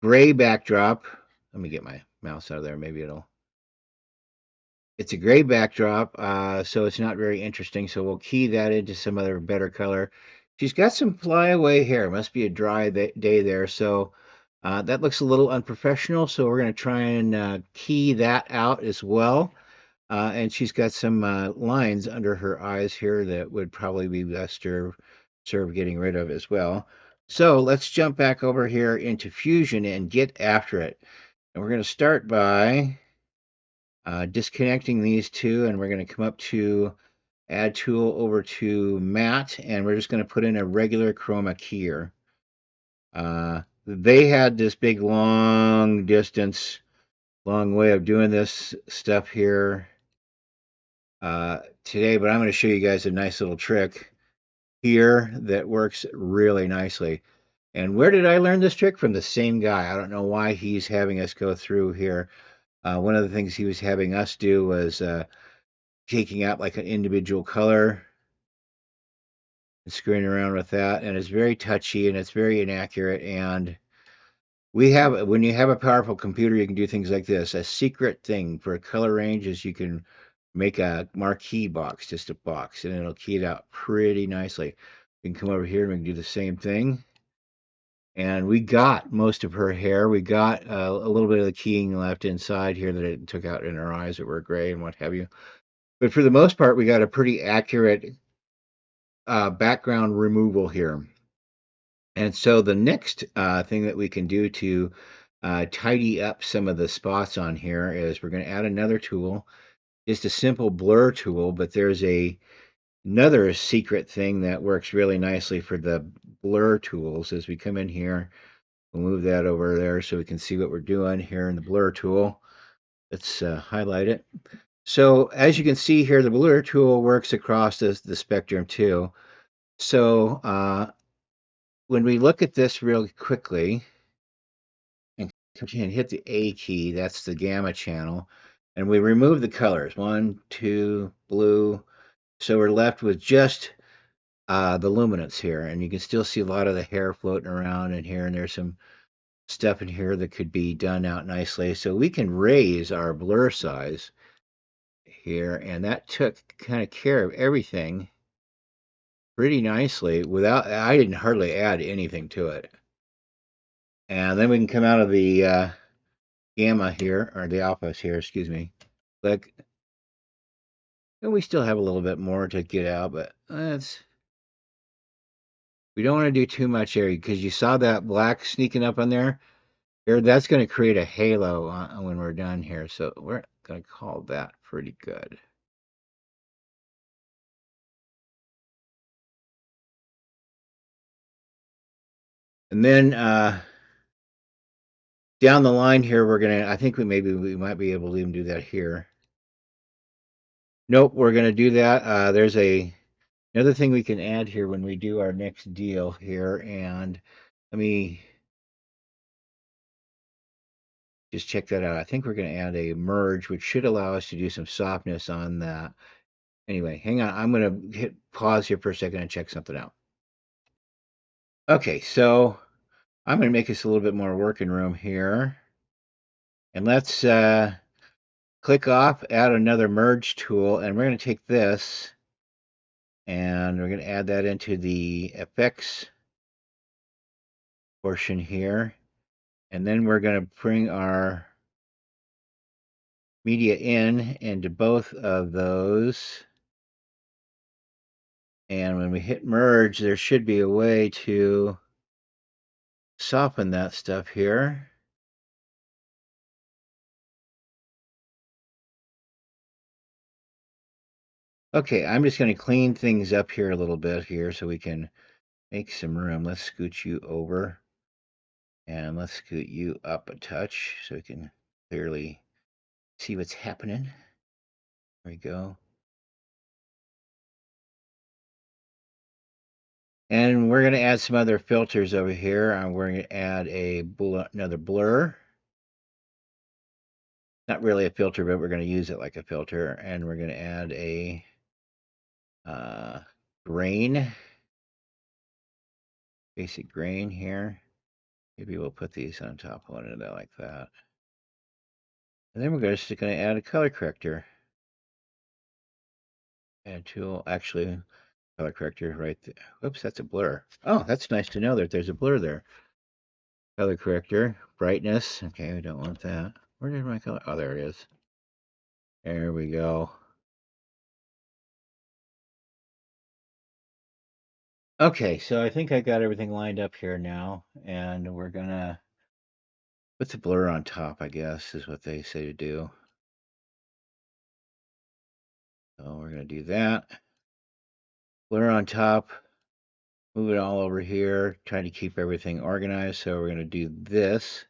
A: gray backdrop. Let me get my mouse out of there. Maybe it's a gray backdrop, so it's not very interesting. So we'll key that into some other better color. She's got some flyaway hair. Must be a dry day there. So that looks a little unprofessional. So we're going to try and key that out as well. And she's got some lines under her eyes here that would probably be best serve getting rid of as well. So let's jump back over here into Fusion and get after it. And we're going to start by disconnecting these two, and we're going to come up to Add Tool over to Matte, and we're just going to put in a regular chroma keyer. They had this big long distance, long way of doing this stuff here today, but I'm going to show you guys a nice little trick here that works really nicely. And where did I learn this trick? From the same guy. I don't know why he's having us go through here. One of the things he was having us do was taking out like an individual color and screwing around with that, and it's very touchy and it's very inaccurate. And we have, when you have a powerful computer, you can do things like this. A secret thing for a color range is you can make a marquee box, just a box, and it'll key it out pretty nicely. We can come over here and we can do the same thing. And we got most of her hair. We got a little bit of the keying left inside here that it took out in her eyes that were gray and what have you. But for the most part, we got a pretty accurate background removal here. And so the next thing that we can do to tidy up some of the spots on here is we're going to add another tool, just a simple blur tool, but there's another secret thing that works really nicely for the blur tools. As we come in here, we'll move that over there so we can see what we're doing here in the blur tool. Let's highlight it. So as you can see here, the blur tool works across the spectrum too. So when we look at this real quickly and hit the A key, that's the gamma channel, and we remove the colors, 1, 2, blue. So we're left with just the luminance here, and you can still see a lot of the hair floating around in here, and there's some stuff in here that could be done out nicely. So we can raise our blur size here, and that took kind of care of everything pretty nicely without, I didn't hardly add anything to it. And then we can come out of the gamma here, or the alphas here, excuse me. Click. And we still have a little bit more to get out, but we don't want to do too much there because you saw that black sneaking up on there. That's going to create a halo when we're done here. So we're going to call that pretty good. And then down the line here, I think we might be able to even do that here. Nope, we're going to do that. There's another thing we can add here when we do our next deal here. And let me just check that out. I think we're going to add a merge, which should allow us to do some softness on that. Anyway, hang on. I'm going to hit pause here for a second and check something out. Okay, so I'm going to make this a little bit more working room here. And let's click off, add another merge tool, and we're going to take this and we're going to add that into the effects portion here. And then we're going to bring our media into both of those. And when we hit merge, there should be a way to soften that stuff here. Okay, I'm just going to clean things up here a little bit here so we can make some room. Let's scoot you over and let's scoot you up a touch so we can clearly see what's happening. There we go. And we're going to add some other filters over here. We're going to add another blur. Not really a filter, but we're going to use it like a filter. And we're going to add a grain, basic grain here. Maybe we'll put these on top of one another like that. And then we're just going to add a color corrector. Add tool, actually, color corrector right there. Whoops, that's a blur. Oh, that's nice to know that there's a blur there. Color corrector, brightness. Okay, we don't want that. Where did my color? Oh, there it is. There we go. Okay, so I think I got everything lined up here now, and we're gonna put the blur on top, I guess, is what they say to do. So we're gonna do that. Blur on top, move it all over here, trying to keep everything organized. So we're gonna do this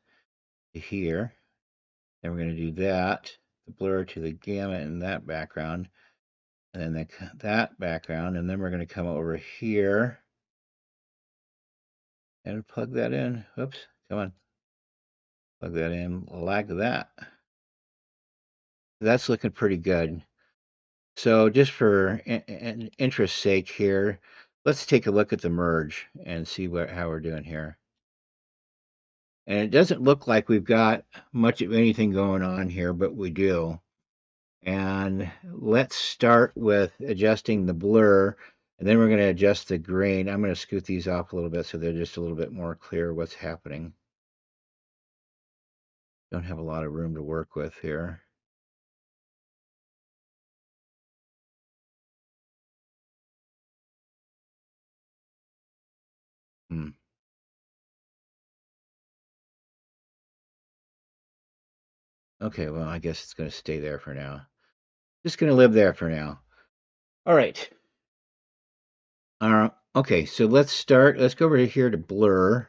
A: to here, then we're gonna do that, the blur to the gamma in that background, and then that background, and then we're gonna come over here and plug that in. Whoops, come on. Plug that in like that. That's looking pretty good. So just for interest's sake here, let's take a look at the merge and see how we're doing here. And it doesn't look like we've got much of anything going on here, but we do. And let's start with adjusting the blur, and then we're going to adjust the grain. I'm going to scoot these off a little bit so they're just a little bit more clear what's happening. Don't have a lot of room to work with here. Hmm. Okay, well, I guess it's going to stay there for now. Just going to live there for now. All right. Okay, so let's start. Let's go over here to blur.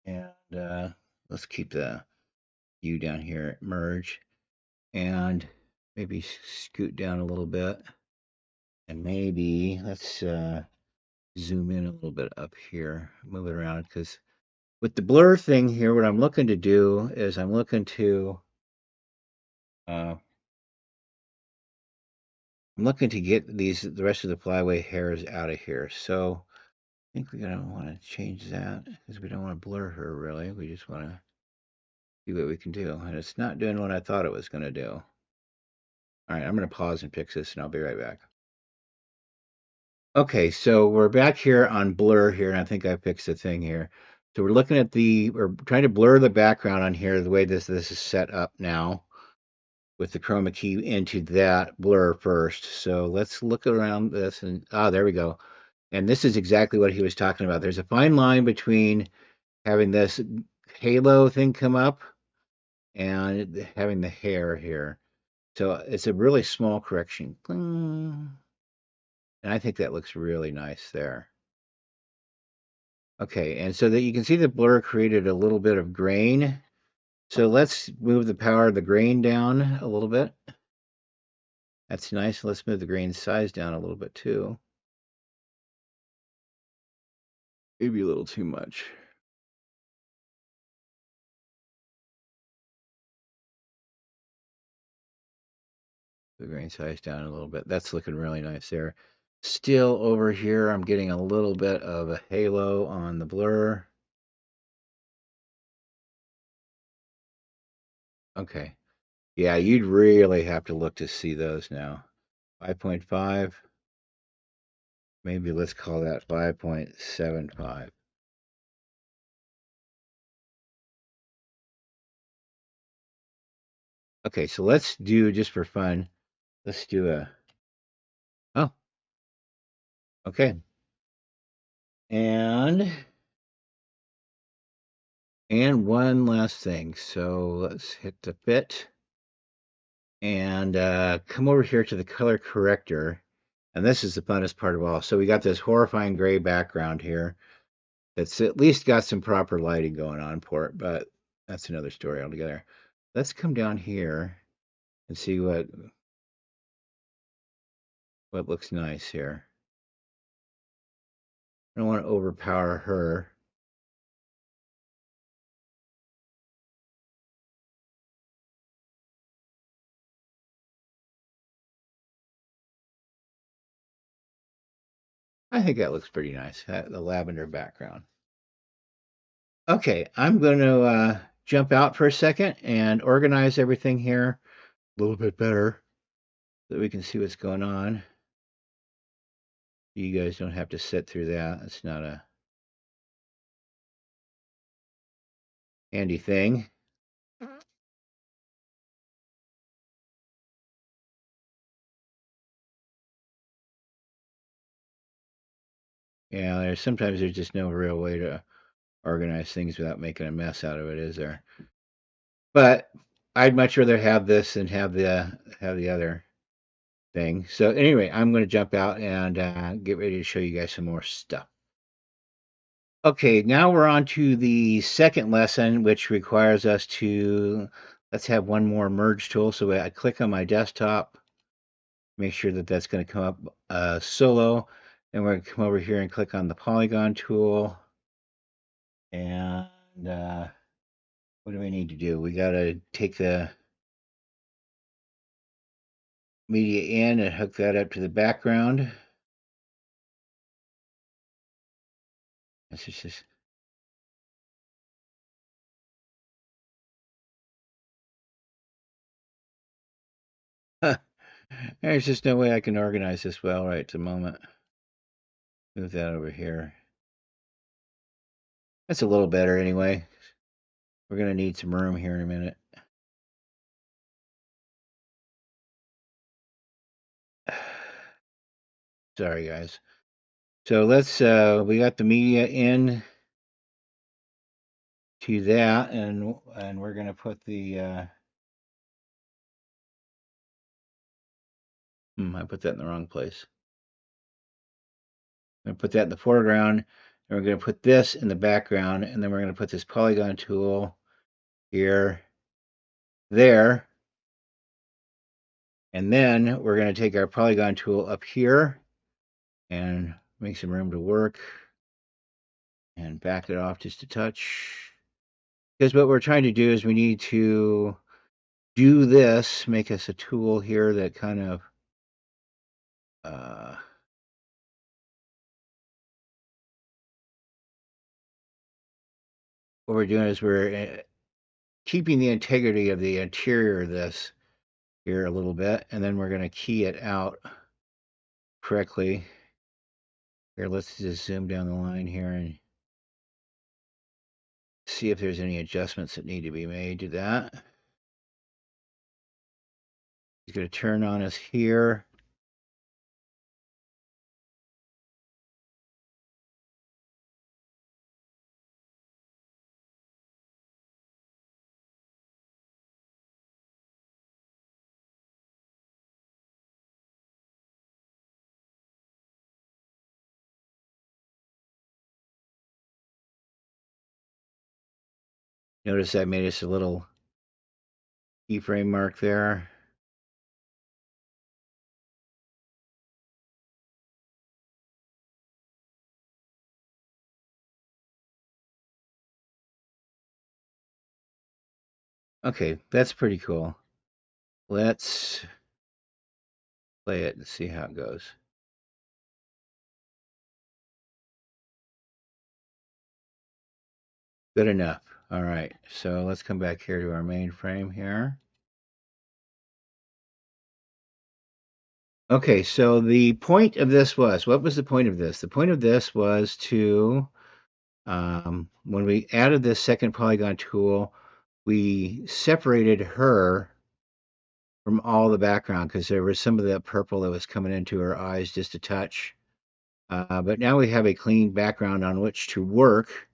A: And let's keep the U down here at merge. And maybe scoot down a little bit. And maybe let's zoom in a little bit up here, move it around. Because with the blur thing here, what I'm looking to do is I'm looking to get the rest of the flyaway hairs out of here. So I think we're gonna want to change that because we don't want to blur her really. We just want to see what we can do. And it's not doing what I thought it was going to do. All right, I'm going to pause and fix this and I'll be right back. Okay, so we're back here on blur here, and I think I fixed the thing here. So we're looking at we're trying to blur the background on here the way this is set up now with the chroma key into that blur first. So let's look around this and, there we go. And this is exactly what he was talking about. There's a fine line between having this halo thing come up and having the hair here. So it's a really small correction. And I think that looks really nice there. Okay, and so that you can see the blur created a little bit of grain. So let's move the power of the grain down a little bit. That's nice. Let's move the grain size down a little bit too. Maybe a little too much. The grain size down a little bit. That's looking really nice there. Still over here, I'm getting a little bit of a halo on the blur. Okay. Yeah, you'd really have to look to see those now. 5.5. Maybe let's call that 5.75. Okay, so let's do, just for fun, let's do oh, okay. And one last thing. So let's hit the fit and come over here to the color corrector. And this is the funnest part of all. So we got this horrifying gray background here that's at least got some proper lighting going on for it, but that's another story altogether. Let's come down here and see what looks nice here. I don't want to overpower her. I think that looks pretty nice, the lavender background. Okay, I'm going to jump out for a second and organize everything here a little bit better so that we can see what's going on. You guys don't have to sit through that. It's not a handy thing. Yeah, sometimes there's just no real way to organize things without making a mess out of it, is there? But I'd much rather have this than have the other thing. So anyway, I'm going to jump out and get ready to show you guys some more stuff. Okay, now we're on to the second lesson, which requires us to, let's have one more merge tool. So I click on my desktop, make sure that that's going to come up solo. And we're going to come over here and click on the polygon tool. And what do we need to do? We got to take the media in and hook that up to the background. This is just there's just no way I can organize this well right at the moment. Move that over here. That's a little better anyway. We're gonna need some room here in a minute. Sorry guys. So let's we got the media in to that, and we're gonna put the I put that in the wrong place. I'm gonna put that in the foreground, and we're gonna put this in the background, and then we're gonna put this polygon tool here, there, and then we're gonna take our polygon tool up here and make some room to work and back it off just a touch. Because what we're trying to do is we need to do this, make us a tool here that kind of uh, what we're doing is we're keeping the integrity of the interior of this here a little bit, and then we're going to key it out correctly. Here, let's just zoom down the line here and see if there's any adjustments that need to be made to that. He's going to turn on us here. Notice I made us a little keyframe mark there. Okay, that's pretty cool. Let's play it and see how it goes. Good enough. All right, so let's come back here to our main frame here. Okay, so the point of this was, what was the point of this? The point of this was to, when we added this second polygon tool, we separated her from all the background because there was some of that purple that was coming into her eyes just a touch. But now we have a clean background on which to work.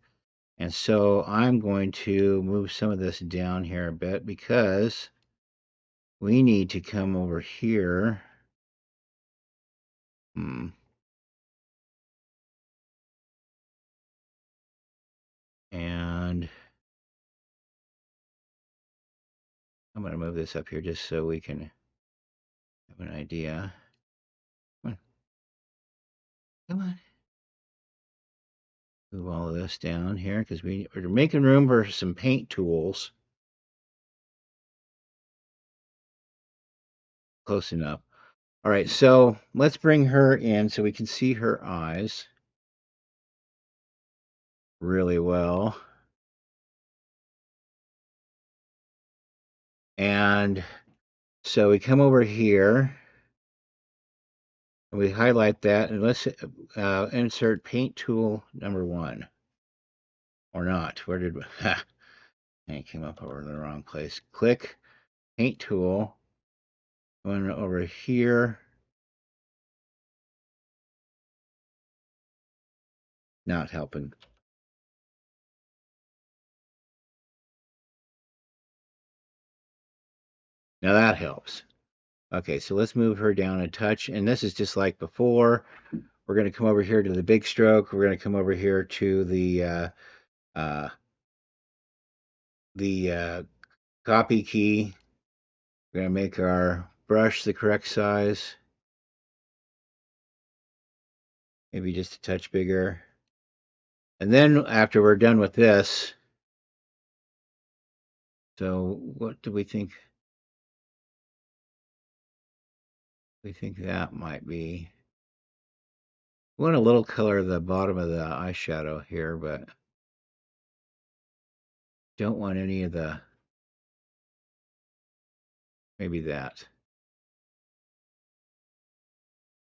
A: And so I'm going to move some of this down here a bit because we need to come over here. And I'm going to move this up here just so we can have an idea. Come on. Come on. Move all of this down here because we're making room for some paint tools. Close enough. All right, so let's bring her in so we can see her eyes really well. And so we come over here and we highlight that, and let's insert paint tool number 1. Or not. Where did we? I came up over the wrong place. Click paint tool. Going over here. Not helping. Now that helps. Okay, so let's move her down a touch. And this is just like before. We're going to come over here to the big stroke. We're going to come over here to the copy key. We're going to make our brush the correct size. Maybe just a touch bigger. And then after we're done with this, so what do we think? We think that might be I want a little color at the bottom of the eyeshadow here, but don't want any of the, maybe that.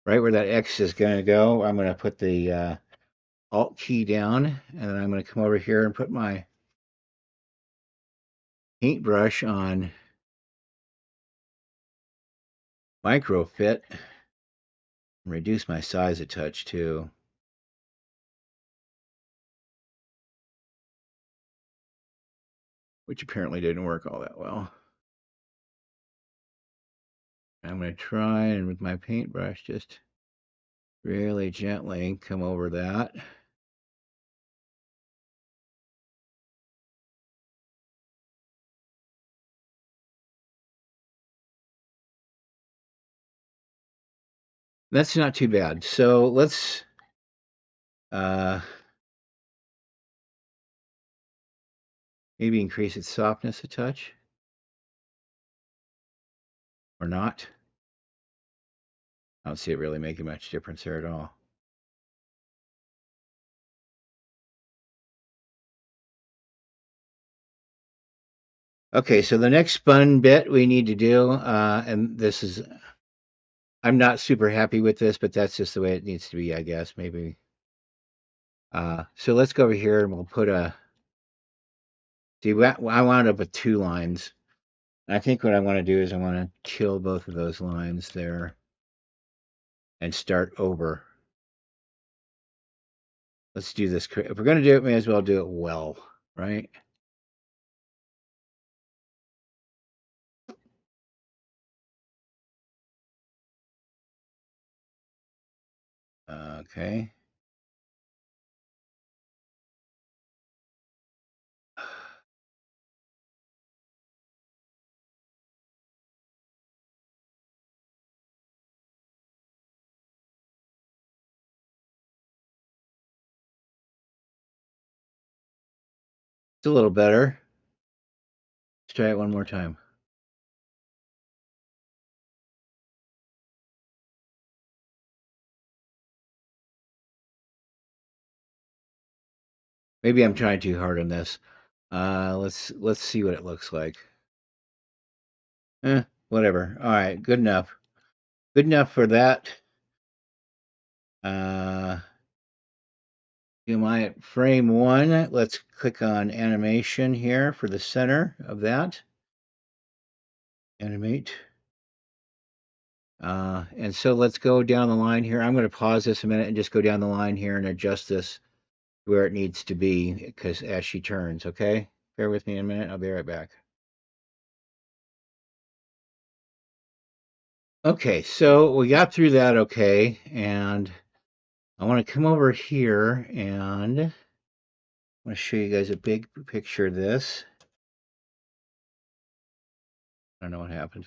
A: Right where that X is going to go, I'm going to put the Alt key down, and then I'm going to come over here and put my paintbrush on micro fit and reduce my size a touch too. Which apparently didn't work all that well. I'm going to try and with my paintbrush just really gently come over that. That's not too bad. So let's maybe increase its softness a touch. Or not. I don't see it really making much difference there at all. Okay, so the next fun bit we need to do, and this is, I'm not super happy with this, but that's just the way it needs to be, I guess, maybe. So let's go over here and we'll put a, see, I wound up with 2 lines. I think what I want to do is I want to kill both of those lines there and start over. Let's do this. If we're going to do it, may as well do it well, right? Okay. It's a little better. Let's try it one more time. Maybe I'm trying too hard on this. Let's see what it looks like. Whatever. All right, good enough. Good enough for that. Do my frame 1. Let's click on animation here for the center of that. Animate. And so let's go down the line here. I'm going to pause this a minute and just go down the line here and adjust this where it needs to be because as she turns, okay? Bear with me a minute. I'll be right back. Okay, so we got through that okay, and I want to come over here and I want to show you guys a big picture of this. I don't know what happened.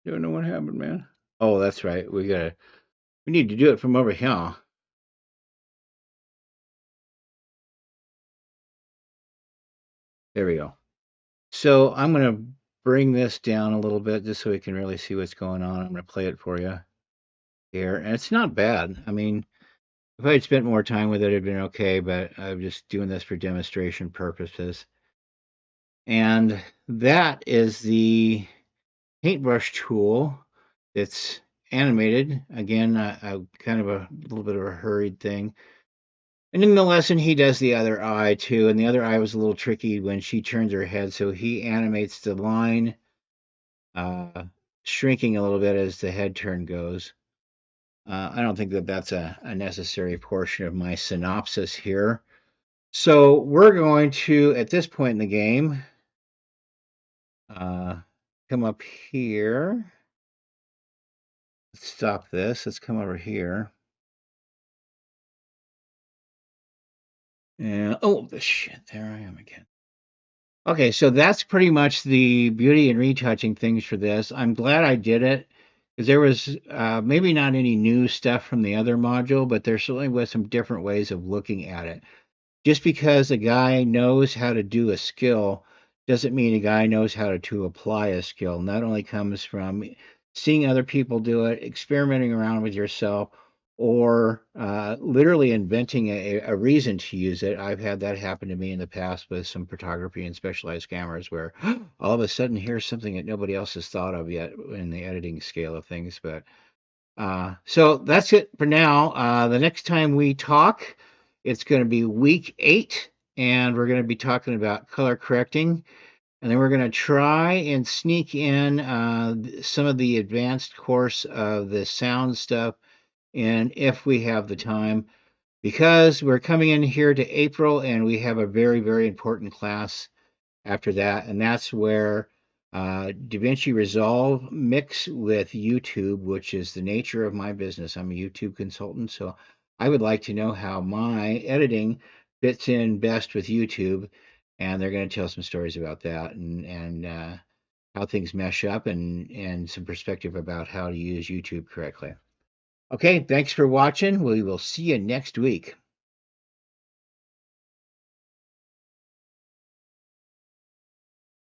A: Don't know what happened, man. Oh, that's right. We need to do it from over here. There we go. So I'm going to bring this down a little bit just so we can really see what's going on. I'm going to play it for you here. And it's not bad. I mean, if I had spent more time with it, it'd been okay, but I'm just doing this for demonstration purposes. And that is the paintbrush tool. It's animated. Again, kind of a little bit of a hurried thing. And in the lesson, he does the other eye too. And the other eye was a little tricky when she turns her head. So he animates the line, shrinking a little bit as the head turn goes. I don't think that that's a necessary portion of my synopsis here. So we're going to, at this point in the game, come up here. Let's stop this. Let's come over here. And oh, shit, there I am again. Okay, so that's pretty much the beauty and retouching things for this. I'm glad I did it because there was maybe not any new stuff from the other module, but there certainly was some different ways of looking at it. just because a guy knows how to do a skill doesn't mean a guy knows how to apply a skill. And that only comes from seeing other people do it, experimenting around with yourself, or literally inventing a reason to use it. I've had that happen to me in the past with some photography and specialized cameras where all of a sudden here's something that nobody else has thought of yet in the editing scale of things. But so that's it for now. The next time we talk, it's going to be week 8, and we're going to be talking about color correcting. And then we're going to try and sneak in some of the advanced course of the sound stuff, and if we have the time, because we're coming in here to April and we have a very, very important class after that, and that's where DaVinci Resolve mix with YouTube, which is the nature of my business. I'm a YouTube consultant, so I would like to know how my editing fits in best with YouTube, and they're going to tell some stories about that and how things mesh up and some perspective about how to use YouTube correctly. Okay, thanks for watching. We will see you next week.